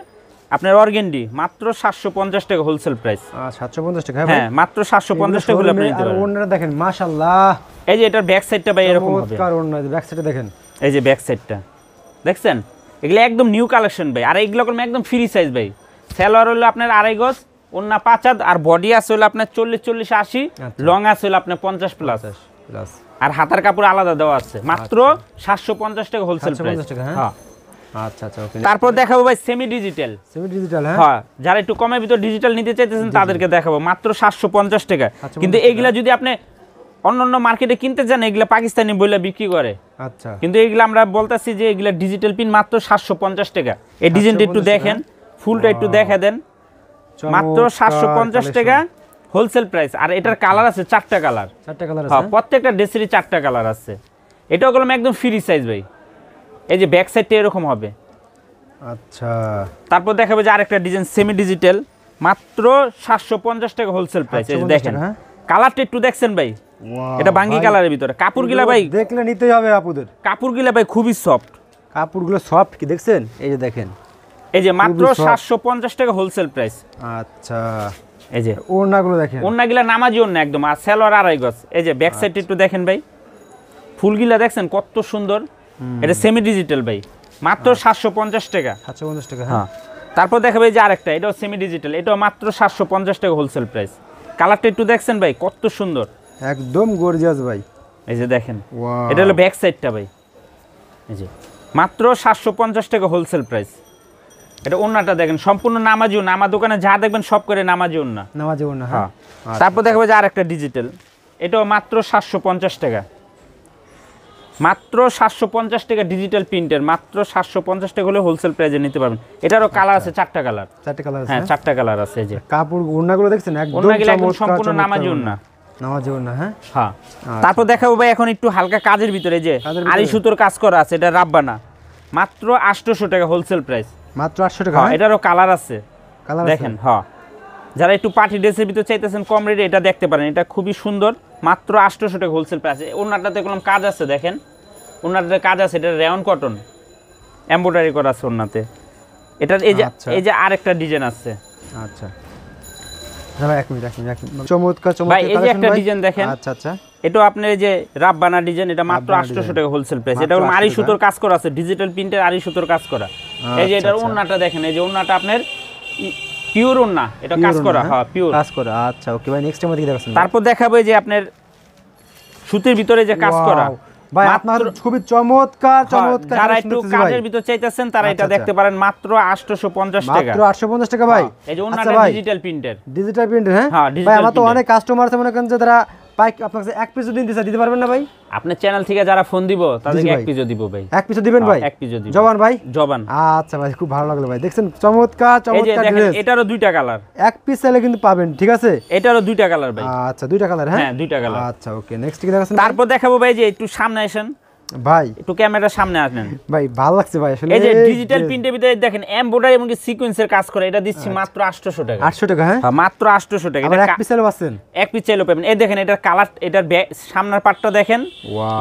আপনার অর্গেন্ডি মাত্র 750 টাকা হোলসেল প্রাইস 750 টাকা হ্যাঁ মাত্র 750 টাকা হলে আপনি নিতে পারবেন আর ওন্নাটা দেখেন মাশাআল্লাহ এই যে এটার ব্যাক সাইডটা ভাই এরকম হবে চমৎকার ওন্না ব্যাক সাইডে দেখেন এই যে ব্যাক সাইডটা দেখছেন এগুলা একদম নিউ কালেকশন ভাই আর এইগুলো কোন একদম ফ্রি সাইজ ভাই সেলর হলো আপনার 2.5 গজ ওন্না 5 হাত আর বডি আছে হলো আপনার 40 80 লং আছে হলো আপনার 50 প্লাস আর হাতার কাপড় আলাদা দেওয়া আছে মাত্র 750 টাকা হোলসেল প্রাইস হ্যাঁ আচ্ছা আচ্ছা ওকে তারপর দেখাবো ভাই সেমি ডিজিটাল হ্যাঁ যারা একটু কমের ভিতর ডিজিটাল নিতে চাইতেছেন তাদেরকে দেখাবো মাত্র 750 টাকা কিন্তু এইগুলা যদি আপনি অন্যান্য মার্কেটে কিনতে যান এগুলা পাকিস্তানি বইলা বিক্রি করে আচ্ছা কিন্তু এইগুলা আমরা বলতাছি যে এগুলা ডিজিটাল পিন মাত্র 750 টাকা এই ডিজাইনটা একটু দেখেন ফুলটা একটু দেখা দেন মাত্র 750 টাকা হোলসেল প্রাইস আর এটার কালার আছে 4টা কালার আছে হ্যাঁ প্রত্যেকটা ড্রেসেরই 4টা কালার আছে এটাও কলম একদম ফ্রি সাইজ ভাই এই যে ব্যাক সাইডটা এরকম হবে আচ্ছা তারপর দেখাবে যে আরেকটা ডিজাইন সেমি ডিজিটাল মাত্র 750 টাকা হোলসেল প্রাইস এই যে দেখেন কালারটা একটু দেখছেন ভাই এটা বাঙ্গি কালারের ভিতরে কাপড়গুলা ভাই দেখলে নিতেই হবে আপুদের কাপড়গুলা ভাই খুবই সফট কাপড়গুলো সফট কি দেখছেন এই যে দেখেন এই যে মাত্র 750 টাকা হোলসেল প্রাইস আচ্ছা এই যে ওড়নাগুলো দেখেন ওড়নাগুলা নামাজি ওড়না একদম আর সেলর 2.5 গজ এই যে ব্যাক সাইডটা একটু দেখেন ভাই ফুলগুলা দেখছেন কত সুন্দর এটা সেমি ডিজিটাল ভাই মাত্র 750 টাকা 750 টাকা হ্যাঁ তারপর দেখাবে যে আরেকটা এটাও সেমি ডিজিটাল এটাও মাত্র 750 টাকা হোলসেল প্রাইস কালারটা একটু দেখছেন ভাই কত সুন্দর একদম গর্জিয়াস ভাই এই যে দেখেন এটা হলো ব্যাক সাইডটা ভাই এই যে মাত্র 750 টাকা হোলসেল প্রাইস এটা ওন্নাটা দেখেন সম্পূর্ণ নামাজি ওন্না আমার দোকানে যা দেখবেন সব করে নামাজি ওন্না হ্যাঁ তারপর দেখাবে যে আরেকটা ডিজিটাল এটাও মাত্র 750 টাকা মাত্র 750 টাকা ডিজিটাল প্রিন্টের মাত্র 750 টাকা হলে হোলসেল প্রাইসে নিতে পারবেন এটারও কালার আছে 4টা কালার আছে হ্যাঁ 4টা কালার আছে এই যে কাপড় ওন্নাগুলো দেখছেন একদম সম্পূর্ণ নামাজি ওন্না হ্যাঁ হ্যাঁ তারপর দেখাবো ভাই এখন একটু হালকা কাজের ভিতরে যে আরি সুতোর কাজ করা আছে এটা রাব্বানা মাত্র 800 টাকা হোলসেল প্রাইস। মাত্র 800 টাকা। এটারও কালার আছে, কালার দেখেন। যারা একটু পার্টি ড্রেসের ভিতর চাইতেছেন কম রেটে, এটা দেখতে পারেন, এটা খুবই সুন্দর, মাত্র 800 টাকা হোলসেল প্রাইস। ওনাটাতে কোনো কাজ আছে, দেখেন ওনাটাতে কাজ আছে, এটা রেয়ন কটন এমব্রয়ডারি করা আছে ওনাতে। এটার এই যে আরেকটা ডিজাইন আছে। আচ্ছা ভাই, এক মিনিট। চমৎকার ভাই এই যে একটা ডিজাইন দেখেন। আচ্ছা এটা আপনার এই যে রাব্বানা ডিজাইন, এটা মাত্র 800 টাকা হোলসেল প্রাইস। এটা হলো আড়ি সুতোর কাজ করা আছে, ডিজিটাল প্রিন্টের আড়ি সুতোর কাজ করা। এই যে এটার ওন্নাটা দেখেন, এই যে ওন্নাটা আপনার পিওর ওন্না, এটা কাজ করা, পিওর কাজ করা। আচ্ছা ওকে ভাই, নেক্সট টাইম দিকে দেখাচ্ছেন। তারপর দেখাবো যে আপনার সুতির ভিতরে যে কাজ করা। ভাই আপনার খুবই চমৎকার। যারা একটু কাজের ভিতর চাইতেছেন তারা এটা দেখতে পারেন, মাত্র 850 টাকা। মাত্র 850 টাকা ভাই। এই যে ওন্নাটা ডিজিটাল প্রিন্টের। ডিজিটাল প্রিন্টের, হ্যাঁ ভাই। আমার তো অনেক কাস্টমার আছে মনে করেন যে তারা পাইক আপনার কাছে এক পিসও দিতে পারবেন না ভাই? আপনার চ্যানেল থেকে যারা ফোন দিব তাদেরকে এক পিসও দিব ভাই। এক পিসও দিবেন ভাই? এক পিসও দিব। জবান ভাই? জবান। আচ্ছা ভাই, খুব ভালো লাগলো ভাই। দেখছেন চমৎকার ড্রেস। এটারও দুইটা কালার, এক পিস চাইলে কিন্তু পাবেন, ঠিক আছে? এটারও দুইটা কালার ভাই। আচ্ছা দুইটা কালার, হ্যাঁ দুইটা কালার। আচ্ছা ওকে, নেক্সট কি দেখাচ্ছেন? তারপর দেখাবো ভাই যে একটু সামনে আসেন ভাই, একটু ক্যামেরার সামনে আসেন ভাই। ভালো লাগছে ভাই আসলে। এই যে ডিজিটাল প্রিন্টের ভিতরে দেখেন এমব্রয়ডারি এবং সিকোয়েন্সের কাজ করে, এটা দিচ্ছি মাত্র 800 টাকা। 800 টাকা, হ্যাঁ মাত্র 800 টাকা। এটা এক পিস চাইলে পাচ্ছেন? এক পিস চাইলেও পাবেন। এই দেখেন এটার কালার, এটার সামনের পার্টটা দেখেন,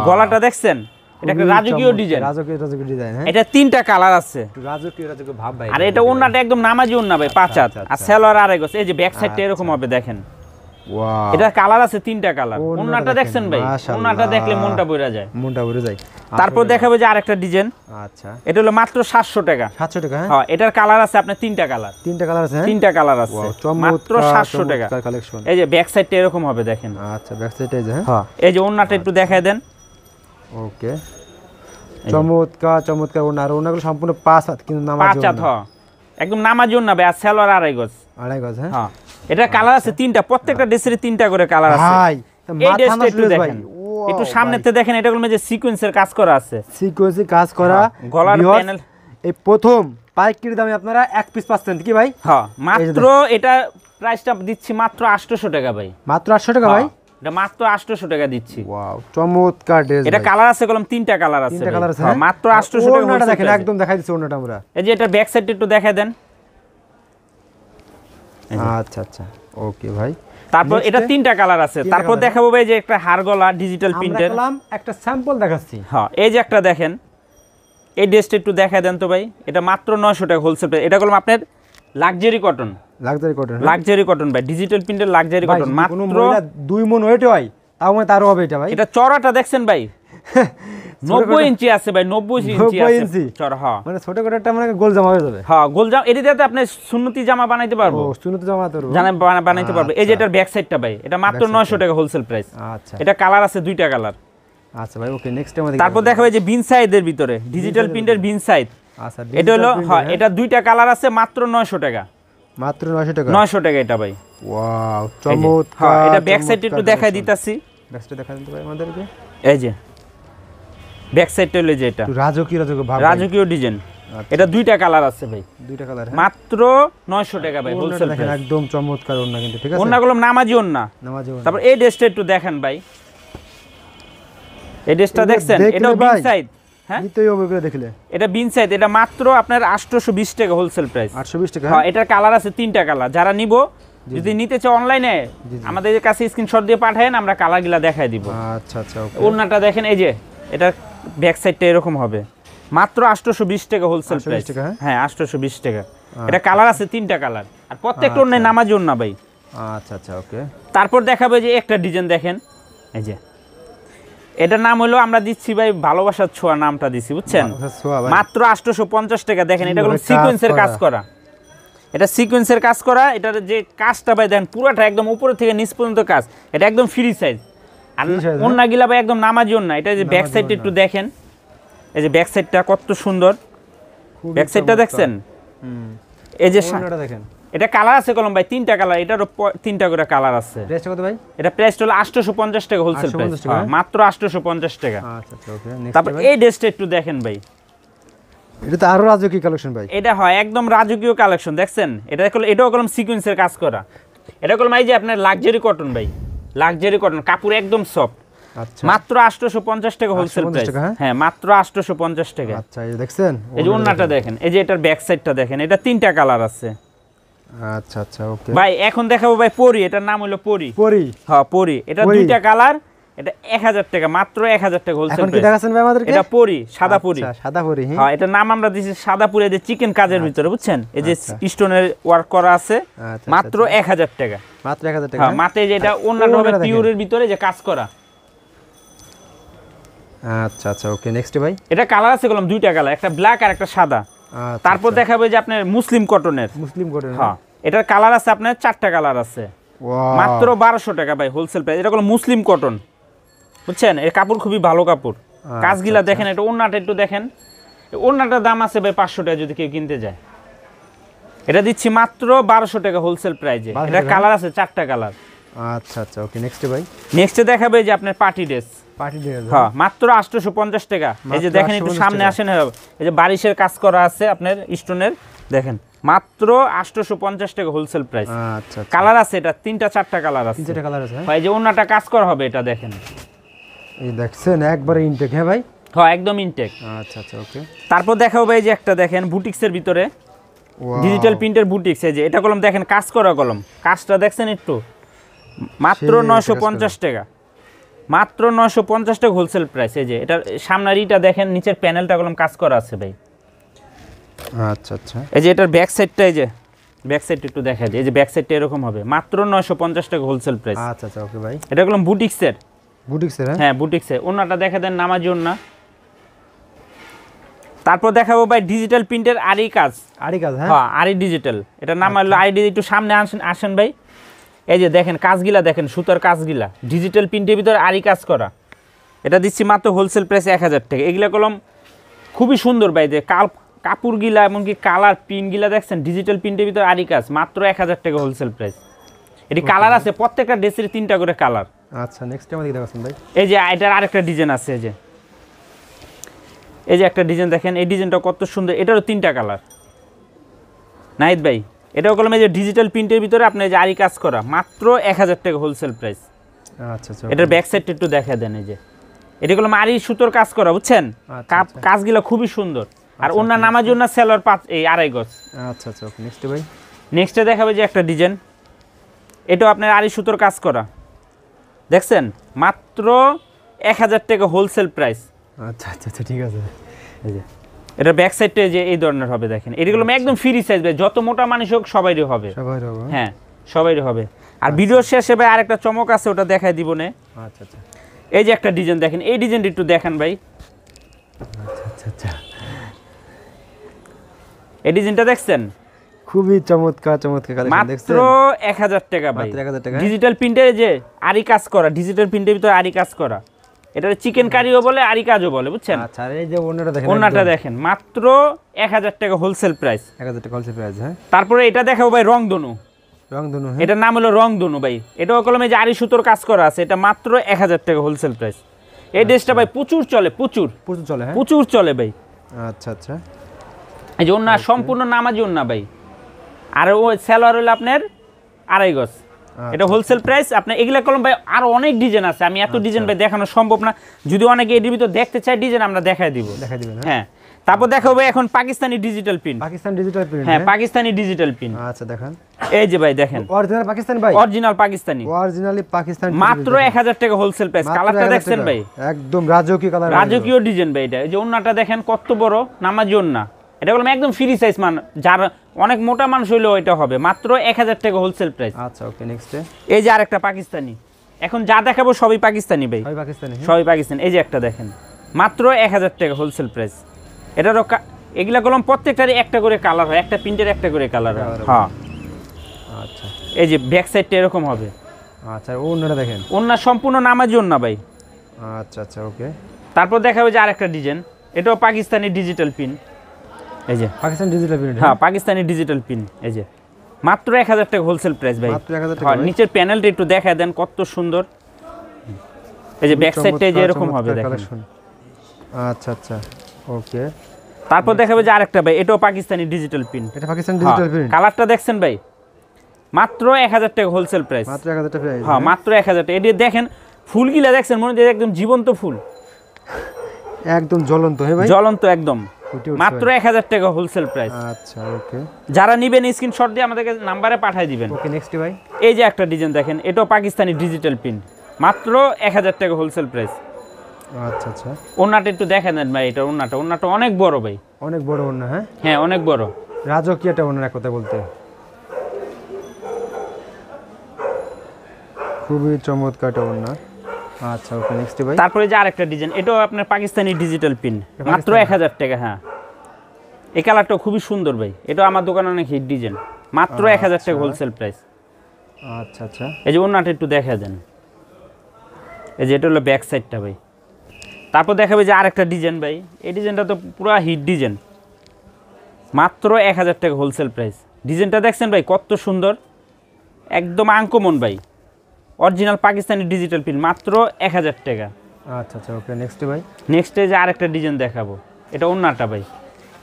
গলাটা দেখছেন, এটা একটা রাজকীয় ডিজাইন। রাজকীয় ডিজাইন, হ্যাঁ। এটা তিনটা কালার আছে, রাজকীয় ভাব ভাই। আর এটা ওন্নাটা একদম নামাজি ওন্না ভাই, 5 হাত, আর সালোয়ার আড়াই গজ। এই যে ব্যাক সাইডটা এরকম হবে, দেখেন। ওয়াও, এটা কালার আছে তিনটা কালার। ওন্নাটা দেখছেন ভাই, ওন্নাটা দেখলে মনটা ভরে যায়, মনটা ভরে যায়। তারপর দেখাবো যে আরেকটা ডিজাইন। আচ্ছা, এটা হলো মাত্র 700 টাকা। 700 টাকা, হ্যাঁ। এটার কালার আছে আপনার তিনটা কালার। তিনটা কালার আছে, হ্যাঁ? তিনটা কালার আছে, মাত্র 700 টাকা কালেকশন। এই যে ব্যাক সাইডটা এরকম হবে, দেখেন। আচ্ছা, ব্যাক সাইডটা এই যে, হ্যাঁ। এই যে ওন্নাটা একটু দেখায় দেন। ওকে, চমৎকার ওন্না। আর ওন্নাগুলো সম্পূর্ণ 5 হাত, কিন্তু নামাজি 5 হাত, হ্যাঁ একদম নামাজি ওন্না ভাই, আর সালোয়ার আড়াই গজ। আড়াই গজ, হ্যাঁ। হ্যাঁ। এটা কালার আছে তিনটা, প্রত্যেকটা ড্রেসের তিনটা করে কালার আছে ভাই। এই ড্রেসটা একটু দেখেন, একটু সামনেতে দেখেন, এটা হলো যে সিকোয়েন্সের কাজ করা আছে, সিকোয়েন্সে কাজ করা। গলার প্যানেল। এই প্রথম পাইকারি দামে আপনারা এক পিস পাচ্ছেন কি ভাই? হ্যাঁ, মাত্র এটা প্রাইসটা দিচ্ছি মাত্র 800 টাকা ভাই। মাত্র 800 টাকা ভাই? এটা মাত্র 800 টাকা দিচ্ছি। ওয়াও, চমৎকার ড্রেস। এটা কালার আছে কলম তিনটা কালার আছে। তিনটা কালার আছে, হ্যাঁ মাত্র 800 টাকা। ওন্নাটা দেখেন, একদম দেখাই দিচ্ছি ওন্নাটা আমরা। এই যে এটা ব্যাক সাইডটা একটু দেখায় দেন। আচ্ছা ওকে ভাই। তারপর এটা তিনটা কালার আছে। তারপর দেখাবো ভাই যে একটা হার গলা ডিজিটাল প্রিন্টের। আমরা একটা স্যাম্পল দেখাচ্ছি। হ্যাঁ, এই যে একটা দেখেন, এই ড্রেসটা একটু দেখায় দেন তো ভাই। এটা মাত্র 900 টাকা হোলসেল প্রাইস। এটা কলম আপনার লাক্সারি কটন। লাক্সারি কটন ভাই, ডিজিটাল প্রিন্টের লাক্সারি কটন। মাত্র 2 মণ ওয়েট হয়, তাও মানে তারও হবে এটা ভাই। এটা চড়াটা দেখছেন ভাই, 90 ইঞ্চি আছে ভাই, 90 ইঞ্চি আছে চড়া। হ্যাঁ, মানে ছোট করে একটা মানে গোল জামা হয়ে যাবে। হ্যাঁ, গোল জামা। এটাতে আপনি সুন্নতি জামা বানাইতে পারবো। ও, সুন্নতি জামা তো বানাইতে পারবো। এই যে এটার ব্যাক সাইডটা ভাই, এটা মাত্র 900 টাকা হোলসেল প্রাইস। আচ্ছা, এটা কালার আছে দুইটা কালার। আচ্ছা ভাই, ওকে, নেক্সট টাইম। তারপর দেখাবো যে বিন সাইডের ভিতরে ডিজিটাল প্রিন্টের বিন সাইড। আচ্ছা, এটা হলো, হ্যাঁ এটা দুইটা কালার আছে, মাত্র 900 টাকা। মাত্র 900 টাকা? 900 টাকা এটা ভাই। ওয়াও, চমৎকার। এটা ব্যাক সাইডটা একটু দেখাই দিতাছি। ব্যাক সাইডটা দেখাই দিতে ভাই আমাদেরকে। এই যে ব্যাক সাইডটা হলো যে এটা রাজকীয় ভাব, রাজকীয় ডিজাইন। এটা দুইটা কালার আছে ভাই, দুইটা কালার, মাত্র 900 টাকা ভাই হোলসেল দেখেন। একদম চমৎকার ওন্না কিন্তু, ঠিক আছে? ওন্নাগুলো নামাজি ওন্না। তারপর এই ড্রেসটা একটু দেখেন ভাই, এই ড্রেসটা দেখছেন, এটা বিন সাইড। হ্যাঁ, নিতেই হবে করে দেখলে। এটা বিন সাইড, এটা মাত্র আপনার 820 টাকা হোলসেল প্রাইস। 820 টাকা? হ্যাঁ, এটার কালার আছে তিনটা কালার। যারা নিব, যদি নিতে চাও অনলাইনে আমাদের কাছে স্ক্রিনশট দিয়ে পাঠায়েন, আমরা কালারগুলো দেখাই দিব। আচ্ছা ওকে। ওন্নাটা দেখেন, এই যে এটা ব্যাক সাইডটা এরকম হবে, মাত্র 820 টাকা হোলসেল প্রাইস। হ্যাঁ, 820 টাকা। এটা কালার আছে তিনটা কালার, আর প্রত্যেকটা ওন্নায় নামাজি ওন্না ভাই। আচ্ছা ওকে। তারপর দেখাবে যে একটা ডিজাইন দেখেন, এই যে এটার নাম হলো, আমরা দিচ্ছি ভাই ভালোবাসার ছোঁয়া, নামটা দিচ্ছি, বুঝছেন? মাত্র 850 টাকা। দেখেন এটা হলো সিকোয়েন্সের কাজ করা, এটা সিকোয়েন্সের কাজ করা। এটার যে কাজটা ভাই দেখেন, পুরোটা একদম উপরে থেকে নিচ পর্যন্ত কাজ। এটা একদম ফ্রি সাইজ, আর ওন্না গিলা ভাই একদম নামাজি ওন্না। এটা যে ব্যাক সাইডটা একটু দেখেন, এই যে ব্যাক সাইডটা কত সুন্দর, ব্যাক সাইডটা দেখছেন? এই যে দেখেন, এটা কালার আছে কলম ভাই তিনটা কালার, এটারও তিনটা করে কালার আছে। প্রাইসটা কত ভাই? এটা প্রাইস হলো 850 টাকা হোলসেল প্রাইস, মাত্র 850 টাকা। আচ্ছা ওকে। তারপর এই ড্রেসটা একটু দেখেন ভাই, এটা তো আরো রাজকীয় কালেকশন ভাই। এটা হয় একদম রাজকীয় কালেকশন, দেখছেন? এটাও কলম সিকোয়েন্সের কাজ করা। এটা কলম এই যে আপনার লাক্সারি কটন ভাই, লাক্সারি কটন, কাপড় একদম সফট। আচ্ছা মাত্র 850 টাকা হোলসেল 850 প্রাইস। টাকা, হ্যাঁ? হ্যাঁ মাত্র 850 টাকা। আচ্ছা এই যে দেখছেন, এই যে ওন্নাটা দেখেন, এই যে এটার ব্যাক সাইডটা দেখেন, এটা 3টা কালার আছে আচ্ছা আচ্ছা ওকে ভাই। এখন দেখাবো ভাই পরি, এটার নাম হলো পরি। পরি, হ্যাঁ পরি, এটা 2টা কালার, এটা 1000 টাকা, মাত্র 1000 টাকা হোলসেল এখন কি প্রাইস। দেখাচ্ছেন ভাই আমাদেরকে? এটা পরি, সাদা পরি। আচ্ছা সাদা পরি, হ্যাঁ হ্যাঁ এটার নাম আমরা দিয়েছি সাদা পরি, যে চিকেন কাজের ভিতরে বুঝছেন, এই যে স্টোনের ওয়ার্ক করা আছে, আচ্ছা, মাত্র 1000 টাকা। মাত্র 1000 টাকা। হ্যাঁ মাত্র এই যে এটা অন্যান্য হবে পিওরের ভিতরে যে কাজ করা। আচ্ছা আচ্ছা ওকে নেক্সট ভাই। এটা কালার আছে কলম 2টা কালার, একটা ব্ল্যাক আর একটা সাদা। আচ্ছা, তারপর দেখাবো যে আপনার মুসলিম কটনের। মুসলিম কোটের, হ্যাঁ এটার কালার আছে আপনার 4টা কালার আছে, ওয়াও মাত্র 1200 টাকা ভাই হোলসেল প্রাইস। এটা হলো মুসলিম কটন বুঝছেন, এর কাপড় খুবই ভালো কাপড়। কাজগুলা দেখেন, এটা ওন্নাটা একটু দেখেন, ওন্নাটার দাম আছে ভাই 500 টাকা যদি কেউ কিনতে যায়। এটা দিচ্ছি মাত্র 1200 টাকা হোলসেল প্রাইসে। এটা কালার আছে 4টা কালার। আচ্ছা আচ্ছা ওকে নেক্সট ভাই। নেক্সটে দেখাবে যে আপনার পার্টি ড্রেস। পার্টি ড্রেস, হ্যাঁ মাত্র 850 টাকা। এই যে দেখেন একটু সামনে আসেন, এই যে বারিশের কাজ করা আছে আপনার স্টোনের, দেখেন মাত্র 850 টাকা হোলসেল প্রাইস। আচ্ছা কালার আছে, এটা 3টা 4টা কালার আছে। 3টা কালার আছে, ভাই যে ওন্নাটা কাজ করা হবে, এটা দেখেন, এই দেখছেন একবারে ইনটেক, হ্যাঁ ভাই হ্যাঁ একদম ইনটেক। আচ্ছা আচ্ছা ওকে। তারপর দেখাবো ভাই যে একটা দেখেন বুটিক্সের ভিতরে, ডিজিটাল প্রিন্টের বুটিক্স। এই যে এটা কলম দেখেন, কাজ করা কলম, কাজটা দেখছেন একটু, মাত্র 950 টাকা, মাত্র 950 টাকা হোলসেল প্রাইস। এই যে এটার সামনের ইটা দেখেন, নিচের প্যানেলটা কলম কাজ করা আছে ভাই। আচ্ছা আচ্ছা এই যে এটার ব্যাক সাইডটা, এই যে ব্যাক সাইড একটু দেখা যায়, এই যে ব্যাক সাইডটা এরকম হবে, মাত্র 950 টাকা হোলসেল প্রাইস। আচ্ছা আচ্ছা ওকে ভাই। এটা কলম বুটিক্সের, বুটিক্সের, হ্যাঁ বুটিক্সের। ওন্নাটা দেখা দেন নামাজি ওন্না। তারপর দেখাবো ভাই ডিজিটাল প্রিন্টের আরি কাজ। আরি কাজ, হ্যাঁ হ্যাঁ আরি ডিজিটাল, এটার নাম হলো আরি। একটু সামনে আসেন ভাই, এই যে দেখেন কাজগুলা দেখেন, সুতার কাজগুলা ডিজিটাল প্রিন্টের ভিতরে আরি কাজ করা। এটা দিচ্ছি মাত্র হোলসেল প্রাইস 1000 টাকা। এগুলা কলম খুবই সুন্দর ভাই, যে কাপড়গুলা এমনকি কালার প্রিন্টগুলা দেখছেন, ডিজিটাল প্রিন্টের ভিতরে আরি কাজ, মাত্র 1000 টাকা হোলসেল প্রাইস। এটি কালার আছে, প্রত্যেকটা ড্রেসের 3টা করে কালার। আচ্ছা নেক্সট আমাদের দেখাচ্ছেন ভাই। এই যে এটার আরেকটা ডিজাইন আছে, এই যে একটা ডিজাইন দেখেন, এই ডিজাইনটা কত সুন্দর, এটারও 3টা কালার। নাহিদ ভাই এটাও কলম এই যে ডিজিটাল প্রিন্টের ভিতরে আপনার যে আরি কাজ করা, মাত্র 1000 টাকা হোলসেল প্রাইস। আচ্ছা আচ্ছা এটার ব্যাক সাইডটা একটু দেখা দেন, এই যে এটা কলম আরি সুতোর কাজ করা বুঝছেন, কাজগুলো খুবই সুন্দর। আর অন্য নামার জন্য সেলর 2.5 গজ। আচ্ছা আচ্ছা ওকে নেক্সট ভাই। নেক্সটে দেখাবে যে একটা ডিজাইন, এটাও আপনার আরি সুতোর কাজ করা, দেখছেন মাত্র 1000 টাকা হোলসেল প্রাইস। আচ্ছা আচ্ছা আচ্ছা ঠিক আছে। এই যে এটা ব্যাক সাইডটা যে এই ধরনের হবে, দেখেন এগুলো একদম ফ্রি সাইজ ভাই, যত মোটা মানুষ হোক সবাইরই হবে, সবাই হবে, হ্যাঁ সবাইরই হবে। আর ভিডিও শেষে ভাই আরেকটা চমক আছে, ওটা দেখাই দিব না। আচ্ছা আচ্ছা এই যে একটা ডিজাইন দেখেন, এই ডিজাইনটা একটু দেখেন ভাই, আচ্ছা আচ্ছা এই ডিজাইনটা দেখছেন, খুবই চমৎকার চমৎকার কালেকশন দেখছেন, মাত্র 1000 টাকা ভাই। মাত্র 1000 টাকা। ডিজিটাল প্রিন্টের যে আরি কাজ করা, ডিজিটাল প্রিন্টের ভিতরে আরি কাজ করা, এটা চিকেন কারিও বলে, আরি কাজও বলে বুঝছেন। আচ্ছা আর এই যে ওন্নাটা দেখেন, ওন্নাটা দেখেন, মাত্র 1000 টাকা হোলসেল প্রাইস। 1000 টাকা হোলসেল প্রাইস, হ্যাঁ। তারপরে এটা দেখাবো ভাই রংধনু। রংধনু, হ্যাঁ এটার নাম হলো রংধনু ভাই, এটাও কলমে যে আরি সুতোর কাজ করা আছে, এটা মাত্র 1000 টাকা হোলসেল প্রাইস। এই ড্রেসটা ভাই প্রচুর চলে, প্রচুর প্রচুর চলে, হ্যাঁ প্রচুর চলে ভাই। আচ্ছা আচ্ছা এই যে ওন্না সম্পূর্ণ নামাজি ওন্না ভাই, আর ও সেলোয়ার হলো আপনার 2.5 গজ। এটা হোলসেল প্রাইস। আপনার এগুলা কলম ভাই আরো অনেক ডিজাইন আছে, আমি এত ডিজাইন ভাই দেখানো সম্ভব না, যদি অনেকে এর ভিতর দেখতে চাই ডিজাইন আমরা দেখাই দিব, দেখাই দিবেন, হ্যাঁ। তারপর দেখাবো এখন Pakistani digital print. Pakistan digital print, হ্যাঁ পাকিস্তানি ডিজিটাল প্রিন্ট। আচ্ছা দেখান, এই যে ভাই দেখেন অরিজিনাল পাকিস্তানি ভাই, অরিজিনাল পাকিস্তানি, অরিজিনালি পাকিস্তানি, মাত্র 1000 টাকা হোলসেল প্রাইস। কালারটা দেখছেন ভাই, একদম রাজকীয় কালার, রাজকীয় ডিজাইন ভাই। এটা এই যে ওন্নাটা দেখেন কত বড়, নামাজি ওন্না। এটা বললাম একদম ফ্রি সাইজ, যার অনেক মোটা মানুষ হইলেও এটা হবে, মাত্র 1000 টাকা হোলসেল প্রাইস। আচ্ছা ওকে নেক্সট। এই যে আরেকটা পাকিস্তানি, এখন যা দেখাবো সবই পাকিস্তানি ভাই, সবই পাকিস্তানি, সবই পাকিস্তানি। এই যে একটা দেখেন, মাত্র 1000 টাকা হোলসেল প্রাইস। এটারও এগুলা কলম প্রত্যেকটারই একটা করে কালার হয়, একটা প্রিন্টের একটা করে কালার হয়, হ্যাঁ। আচ্ছা এই যে ব্যাক সাইডটা এরকম হবে। আচ্ছা ওন্নাটা দেখেন, ওন্না সম্পূর্ণ নামাজি ওন্না ভাই। আচ্ছা আচ্ছা ওকে। তারপর দেখাবে যে আরেকটা ডিজাইন, এটাও পাকিস্তানি ডিজিটাল পিন। এই যে পাকিস্তান ডিজিটাল প্রিন্ট, হ্যাঁ পাকিস্তানি ডিজিটাল পিন। এই যে মাত্র 1000 টাকা হোলসেল প্রাইস ভাই, মাত্র 1000 টাকা। হ্যাঁ নিচের প্যানেলটা একটু দেখায় দেন কত সুন্দর। এই যে ব্যাক সাইডটা যে এরকম হবে দেখেন। আচ্ছা আচ্ছা ওকে। তারপর দেখাবে যে আরেকটা ভাই, এটাও পাকিস্তানি ডিজিটাল পিন। এটা পাকিস্তান ডিজিটাল প্রিন্ট, কালারটা দেখছেন ভাই, মাত্র 1000 টাকা হোলসেল প্রাইস, মাত্র 1000 টাকা প্রাইস, হ্যাঁ মাত্র 1000 টাকা। এটি দেখেন ফুলগুলা দেখছেন মনে হচ্ছে একদম জীবন্ত ফুল, একদম জ্বলন্ত। হ্যাঁ ভাই, জ্বলন্ত একদম। মাত্র 1000 টাকা হোলসেল প্রাইস। আচ্ছা ওকে। যারা নেবেন স্ক্রিনশট দিয়ে আমাদেরকে নাম্বারে পাঠিয়ে দিবেন। ওকে নেক্সট ভাই। এই যে একটা ডিজাইন দেখেন, এটাও পাকিস্তানি ডিজিটাল প্রিন্ট, মাত্র 1000 টাকা হোলসেল প্রাইস। আচ্ছা আচ্ছা, ওন্নাটা একটু দেখেন দেন ভাই, এটা ওন্নাটা অনেক বড় ভাই, অনেক বড় ওন্না। হ্যাঁ হ্যাঁ অনেক বড়, রাজকীয় একটা ওন্না, এক কথা বলতে খুবই চমৎকার একটা ওন্না। আচ্ছা ওকে নেক্সট ভাই। তারপরে যে আরেকটা ডিজাইন, এটাও আপনার পাকিস্তানি ডিজিটাল প্রিন্ট, মাত্র 1000 টাকা। হ্যাঁ এই কালারটাও খুবই সুন্দর ভাই, এটা আমার দোকানে অনেক হিট ডিজাইন, মাত্র 1000 টাকা হোলসেল প্রাইস। আচ্ছা আচ্ছা, এই যে ওন্নাটা একটু দেখা দেন, এই যে এটা হলো ব্যাক সাইডটা ভাই। তারপর দেখাবে যে আরেকটা ডিজাইন ভাই, এই ডিজাইনটা তো পুরো হিট ডিজাইন, মাত্র 1000 টাকা হোলসেল প্রাইস। ডিজাইনটা দেখছেন ভাই কত সুন্দর, একদম আনকমন ভাই, অরিজিনাল পাকিস্তানি ডিজিটাল প্রিন্ট, মাত্র 1000 টাকা। আচ্ছা আচ্ছা ওকে নেক্সট ভাই। নেক্সটে যে আরেকটা ডিজাইন দেখাবো, এটা ওন্নাটা ভাই,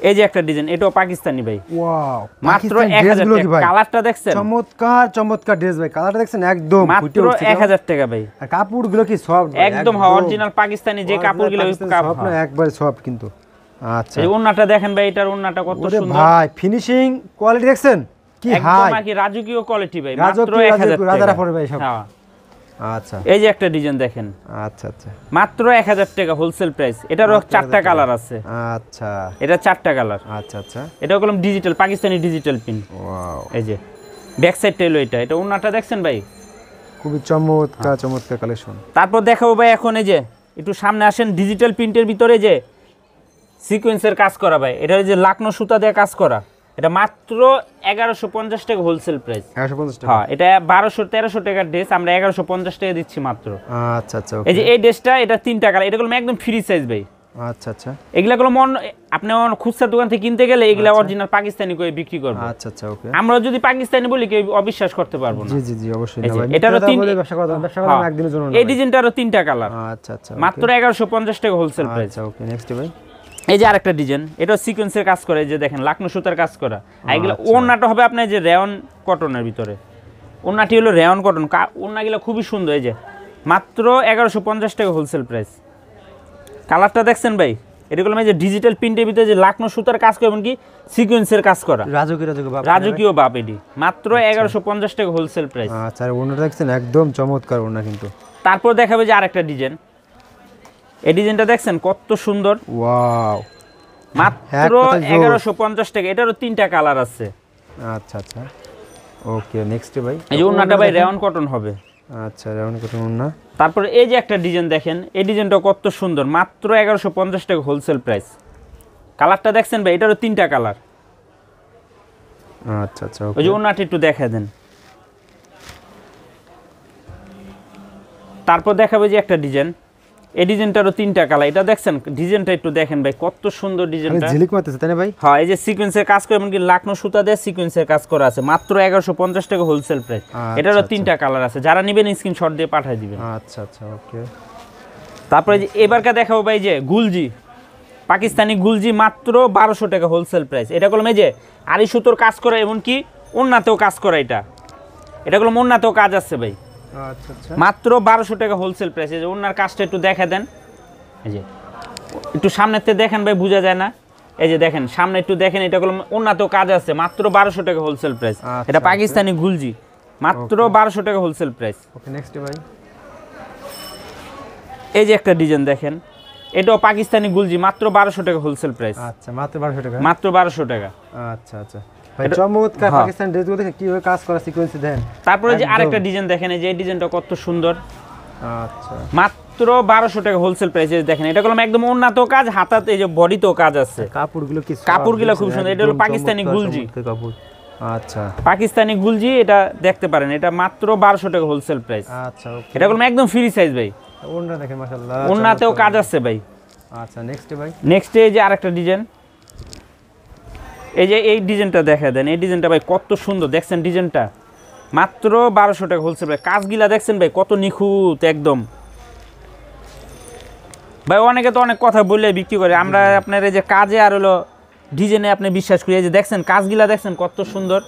এই যে একটা ডিজাইন, এটাও পাকিস্তানি ভাই, ওয়াও, মাত্র 1000 টাকা। কালারটা দেখছেন চমৎকার চমৎকার ড্রেস ভাই, কালারটা দেখছেন একদম মাত্র 1000 টাকা ভাই। আর কাপড়গুলো কি সফট, একদম অরিজিনাল পাকিস্তানি যে কাপড়গুলো সফট না, একবার সফট কিন্তু। আচ্ছা এই ওন্নাটা দেখেন ভাই, এটার ওন্নাটা কত সুন্দর ভাই, ফিনিশিং কোয়ালিটি দেখছেন কি হাই, একদম আর কি রাজকীয় কোয়ালিটি ভাই, মাত্র 1000 রাজারা টাকা। পড়ে ভাই সব। হ্যাঁ আচ্ছা এই যে একটা ডিজাইন দেখেন, আচ্ছা আচ্ছা মাত্র 1000 টাকা হোলসেল প্রাইস। এটারও 4টা কালার আছে। আচ্ছা এটা 4টা কালার। আচ্ছা আচ্ছা, এটা হলো digital Pakistani digital print. Wow, এই যে ব্যাক সাইডটা হলো এটা, এটা ওন্নাটা দেখছেন ভাই, খুবই চমৎকার চমৎকার কালেকশন। তারপর দেখাবো ভাই এখন এই যে একটু সামনে আসেন, ডিজিটাল প্রিন্টের ভিতরে যে সিকোয়েন্সের কাজ করা ভাই, এটা যে লাকনো সুতা দিয়ে কাজ করা, এটা মাত্র 1150 টাকা হোলসেল প্রাইস। 1150 টাকা। হ্যাঁ এটা 1200-1300 টাকার ড্রেস, আমরা 1150 টাকা দিচ্ছি মাত্র। আচ্ছা আচ্ছা এই যে এই ড্রেসটা, এটা 3টা কালার, এটা হলো একদম ফ্রি সাইজ ভাই। আচ্ছা আচ্ছা এগুলা গুলো আপনি খুচরা দোকান থেকে কিনতে গেলে এগুলা অরিজিনাল পাকিস্তানি করে বিক্রি করবে। আচ্ছা আচ্ছা ওকে, আমরা যদি পাকিস্তানি বলি কেউ অবিশ্বাস করতে পারবো না। জি জি জি অবশ্যই এই না যে, ভাই, এটারও ব্যবসা করা একদিনের জন্য না এই ডিজাইনটারও 3টা কালার, আচ্ছা আচ্ছা মাত্র 1150 টাকা হোলসেল প্রাইস। আচ্ছা ওকে নেক্সট ভাই। এই যে আরেকটা ডিজাইন, এটা সিকোয়েন্সের কাজ করে, যে দেখেন লাকনো সুতার কাজ করা, আর এগুলো ওন্নাটা হবে আপনার যে রেয়ন কটনের ভিতরে, ওন্নাটি হলো রেয়ন কটন, ওন্নাগুলো খুবই সুন্দর। এই যে মাত্র 1150 টাকা হোলসেল প্রাইস। কালারটা দেখছেন ভাই, এগুলো যে ডিজিটাল প্রিন্টের ভিতরে যে লাকনো সুতার কাজ করে, এমনকি সিকোয়েন্সের কাজ করা, রাজকীয় বাপ, এটি মাত্র 1150 টাকা হোলসেল প্রাইস। আচ্ছা আর ওন্নাটা দেখছেন একদম চমৎকার ওন্না কিন্তু। তারপর দেখাবে যে আরেকটা ডিজাইন, এই ডিজাইনটা দেখছেন কত সুন্দর, ওয়াও, মাত্র 1150 টাকা। এটারও 3টা কালার আছে। আচ্ছা আচ্ছা ওকে নেক্সট ভাই। এই যে ওন্নাটা ভাই রেয়ন কটন হবে। আচ্ছা রেয়ন কটন ওন্না। তারপর এই যে একটা ডিজাইন দেখেন, এই ডিজাইনটা কত সুন্দর, মাত্র 1150 টাকা হোলসেল প্রাইস। কালারটা দেখছেন ভাই, এটারও 3টা কালার। আচ্ছা আচ্ছা ওই যে ওন্নাটা একটু দেখা দেন। তারপর দেখাবে যে একটা ডিজাইন, এই ডিজাইনটারও 3টা কালার। এটা দেখছেন ডিজাইনটা একটু দেখেন ভাই, কত সুন্দর ডিজাইনটা, ঝিলিক মারতেছে তাই না ভাই? হ্যাঁ এই যে সিকোয়েন্সের কাজ করে, এমনকি লাকনো সুতা দিয়ে সিকোয়েন্সের কাজ করা আছে, মাত্র 1150 টাকা হোলসেল প্রাইস। এটারও 3টা কালার আছে, যারা নেবেন স্ক্রিনশট দিয়ে পাঠিয়ে দিবেন। আচ্ছা আচ্ছা ওকে। তারপরে যে এবারকার দেখাবো ভাই যে গুলজি, পাকিস্তানি গুলজি, মাত্র 1200 টাকা হোলসেল প্রাইস। এটা করলাম এই যে আড়ি সুতোর কাজ করা, এমনকি ওন্নাতেও কাজ করা, এটা করলাম ওন্নাতেও কাজ আছে ভাই। আচ্ছা আচ্ছা মাত্র 1200 টাকা হোলসেল প্রাইস। এই যে ওন্নার কাজটা একটু দেখা দেন, এই যে একটু সামনেতে দেখেন ভাই, বোঝা যায় না, এই যে দেখেন সামনে একটু দেখেন, এটা করলাম ওন্নাতেও কাজ আছে, মাত্র 1200 টাকা হোলসেল প্রাইস। এটা পাকিস্তানি গুলজি, মাত্র 1200 টাকা হোলসেল প্রাইস। ওকে নেক্সট ভাই। এই যে একটা ডিজাইন দেখেন, এটাও পাকিস্তানি গুলজি, মাত্র 1200 টাকা হোলসেল প্রাইস। আচ্ছা মাত্র 1200 টাকা, মাত্র 1200 টাকা। আচ্র আচ্ছা ভাই চমৎকার পাকিস্তান ড্রেসগুলো দেখে কিভাবে কাজ করা সিকোয়েন্স দেন। তারপরে যে আরেকটা ডিজাইন দেখেন, এই যে এই ডিজাইনটা কত সুন্দর, আচ্ছা মাত্র 1200 টাকা হোলসেল প্রাইসে দেখেন। এটা করলাম একদম ওন্নাতেও কাজ, হাতাতে এই যে বডিতেও কাজ আছে, কাপড়গুলো কি কাপড়গুলো খুব সুন্দর। এটা হলো পাকিস্তানি গুলজি কাপড়। আচ্ছা পাকিস্তানি গুলজি, এটা দেখতে পারেন, এটা মাত্র 1200 টাকা হোলসেল প্রাইস। আচ্ছা ওকে। এটা করলাম একদম ফ্রি সাইজ ভাই, ওন্না দেখেন মাশাআল্লাহ, ওন্নাতেও কাজ আছে ভাই। আচ্ছা নেক্সট ভাই। নেক্সট এই যে আরেকটা ডিজাইন, এই যে এই ডিজাইনটা দেখা দেন, এই ডিজাইনটা ভাই কত সুন্দর, দেখছেন ডিজাইনটা, মাত্র 1200 টাকা হোলসেল প্রাইস। কাজগুলা দেখছেন ভাই কত নিখুঁত একদম ভাই। অনেকে তো অনেক কথা বললে বিক্রি করে, আমরা আপনার এই যে কাজে আর হলো ডিজাইনে আপনি বিশ্বাস করি। এই যে দেখছেন কাজগুলা দেখছেন কত সুন্দর।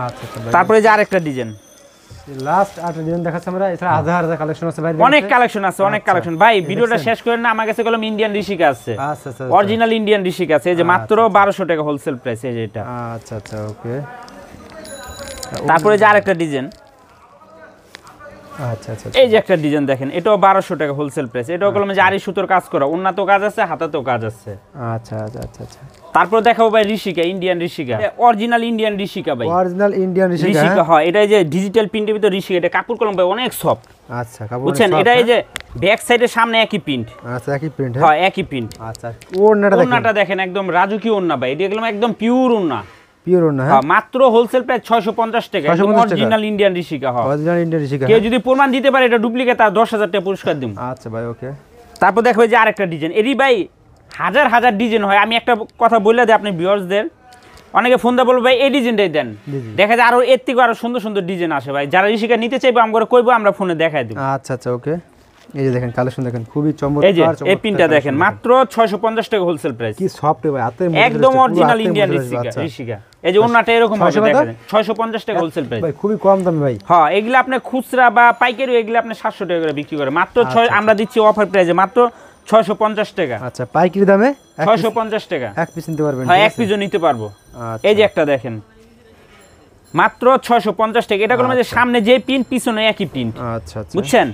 আচ্ছা আচ্ছা। তারপরে যে আরেকটা ডিজাইন, লাস্ট 8 ডিজাইন দেখাচ্ছি আমরা, এছাড়া হাজার হাজার কালেকশন আছে ভাই, অনেক কালেকশন আছে, অনেক কালেকশন ভাই। ভিডিওটা শেষ করেন না, আমার কাছে কলম ইন্ডিয়ান ঋষিকা আছে, আচ্ছা আচ্ছা অরিজিনাল ইন্ডিয়ান ঋষিকা আছে, এই যে মাত্র 1200 টাকা হোলসেল প্রাইস, এই যে এটা। আচ্ছা আচ্ছা ওকে। তারপরে যে আরেকটা ডিজাইন, আচ্ছা আচ্ছা এই যে একটা ডিজাইন দেখেন, এটাও 1200 টাকা হোলসেল প্রাইস। এটাও কলম যে আরি সুতোর কাজ করা, উন্নত কাজ আছে, হাতাতেও কাজ আছে। আচ্ছা আচ্ছা আচ্ছা আচ্ছা। তারপর দেখাবো ভাই Rishika, Indian Rishika, original Indian Rishika ভাই, অরিজিনাল ইন্ডিয়ান ঋষিকা হয়। এটা এই যে ডিজিটাল প্রিন্টের ভিতর ঋষিকা, এটা কাপড় কলম ভাই অনেক সফট। আচ্ছা কাপড় বুঝছেন, এটা এই যে ব্যাক সাইডের সামনে একই প্রিন্ট। আচ্ছা একই প্রিন্ট, হ্যাঁ একই প্রিন্ট। আচ্ছা ওড়নাটা দেখেন একদম রাজকীয় ওড়না ভাই, এটা একদম পিওর ওড়না, পিওর ওড়না। হ্যাঁ মাত্র হোলসেল প্রাইস 650 টাকা, অরিজিনাল ইন্ডিয়ান ঋষিকা। হ্যাঁ অরিজিনাল ইন্ডিয়ান ঋষিকা। কেউ যদি প্রমাণ দিতে পারে এটা ডুপ্লিকেট, তার 10,000 টাকা পুরস্কার দিম। আচ্ছা ভাই ওকে। তারপর দেখো যে আরেকটা ডিজাইন, এরই ভাই হাজার হাজার ডিজাইন হয়। আমি একটা কথা বলে দিই আপনি ভিউয়ার্সদের, অনেকে ফোন দিয়ে বলবো ভাই এই ডিজাইনটাই দেন, দেখা যায় আরো এর থেকে আরো সুন্দর সুন্দর ডিজাইন আসে ভাই। যারা ঋষিকা নিতে চাইবে আমরা কইবো, আমরা ফোনে দেখাই দিব। আচ্ছা আচ্ছা ওকে। এই যে দেখেন কালেকশন দেখেন, খুবই চমৎকার। এই যে এই পিনটা দেখেন, মাত্র 650 টাকা হোলসেল প্রাইস। কি সফট ভাই, হাতের মধ্যে একদম অরিজিনাল ইন্ডিয়ান ঋষিকা। এই যে ওন্নাটা এরকম হবে দেখেন, 650 টাকা হোলসেল প্রাইস ভাই, খুবই কম দামে ভাই। হ্যাঁ এগুলা আপনি খুচরা বা পাইকারি, এগুলা আপনি 700 টাকা করে বিক্রি করে, মাত্র 6 আমরা দিচ্ছি অফার প্রাইসে মাত্র 650 টাকা। আচ্ছা পাইকারি দামে 650 টাকা এক পিস নিতে পারবেন। হ্যাঁ এক পিসও নিতে পারবো। এই যে একটা দেখেন, মাত্র 650 টাকা। এটা কোনো যে সামনে যে পিন, পিছনে একই পিন। আচ্ছা আচ্ছা বুঝছেন,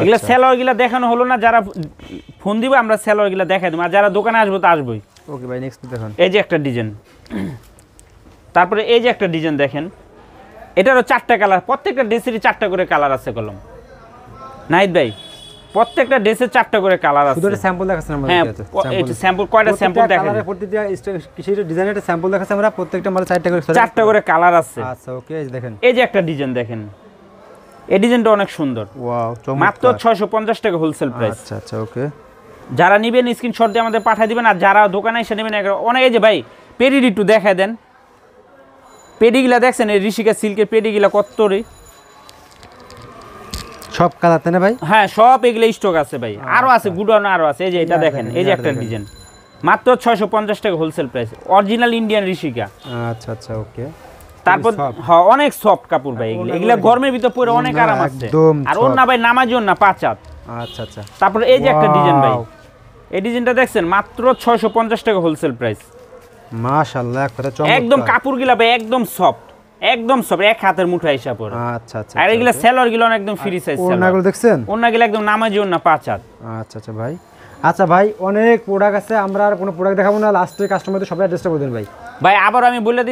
এগুলা সেলর গুলা দেখানো হলো না, যারা ফোন দিবে আমরা সেলর গুলা দেখাই দেব, আর যারা দোকানে আসবো তো আসবোই। ওকে ভাই নেক্সট দেখুন। এই যে একটা ডিজাইন, তারপরে এই যে একটা ডিজাইন দেখেন, এটারও 4টা কালার, প্রত্যেকটা ড্রেসেরই 4টা করে কালার আছে কলম। নাহিদ ভাই প্রত্যেকটা ড্রেসে 4টা করে কালার আছে। শুধু একটা স্যাম্পল দেখাচ্ছেন আমরা। হ্যাঁ এটা স্যাম্পল, কয়টা স্যাম্পল দেখেন, প্রত্যেকটা কিসের ডিজাইনের একটা স্যাম্পল দেখাচ্ছি আমরা, প্রত্যেকটা মালে 4টা করে কালার আছে। আচ্ছা ওকে এই যে দেখেন, এই যে একটা ডিজাইন দেখেন, এই ডিজাইনটা অনেক সুন্দর। ওয়াও চমৎকার, মাত্র 650 টাকা হোলসেল প্রাইস। আচ্ছা আচ্ছা ওকে। যারা নেবেন স্ক্রিনশট দিয়ে আমাদের পাঠিয়ে দিবেন, আর যারা দোকানে এসে নেবেন অনেক। এই যে ভাই পেডির একটু দেখায় দেন, পেডিগুলা দেখছেন, এই ঋষিকা সিল্কের পেডিগুলা কত রে, সব কালার তাই না ভাই? হ্যাঁ সব এগুলো স্টক আছে ভাই, আরো আছে গুডাউন আরো আছে। এই যে এটা দেখেন, এই যে একটা ডিজাইন, মাত্র 650 টাকা wholesale price, original Indian Rishika. আচ্ছা আচ্ছা ওকে। তারপর হ্যাঁ অনেক সফট কাপড় ভাই, এগুলা গরমের ভিতর পরে অনেক আরাম আছে। আর ওর না ভাই নামাজিও না 5 হাত। আচ্ছা আচ্ছা। তারপর এই যে একটা ডিজাইন ভাই, এই ডিজাইনটা দেখছেন, মাত্র 650 টাকা হোলসেল প্রাইস। মাশাআল্লাহ কথা চমৎকার, একদম কাপড়গুলা ভাই একদম সফট, একদম সফট, এক হাতের মুঠা হিসাব পরে। আচ্ছা আচ্ছা। আর এগুলা সেলর গুলো একদম ফ্রি সাইজ সেলর। ওনাগুলো দেখছেন, ওনাগুলো একদম নামাজিও না 5 হাত। আচ্ছা আচ্ছা ভাই। আচ্ছা ভাই অনেক প্রোডাক্ট আছে, আমরা আর কোনো প্রোডাক্ট দেখাবো না, লাস্টে কাস্টমারদের সবাই অ্যাড্রেসটা বলে দেন ভাই। ভাই আবার আমি বলে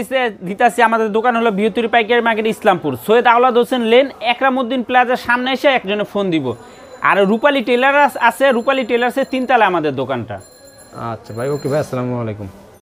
দিতেছি, আমাদের দোকান হলো বৃহত্তর পাইকারি মার্কেট, ইসলামপুর, সৈয়দ আওলাদ হোসেন লেন, একরামউদ্দিন প্লাজার সামনে এসে একজনে ফোন দিব। আর রূপালী টেলার্স আছে, রূপালী টেলার্সের 3 তলায় আমাদের দোকানটা। আচ্ছা ভাই ওকে ভাই, আসসালামু আলাইকুম।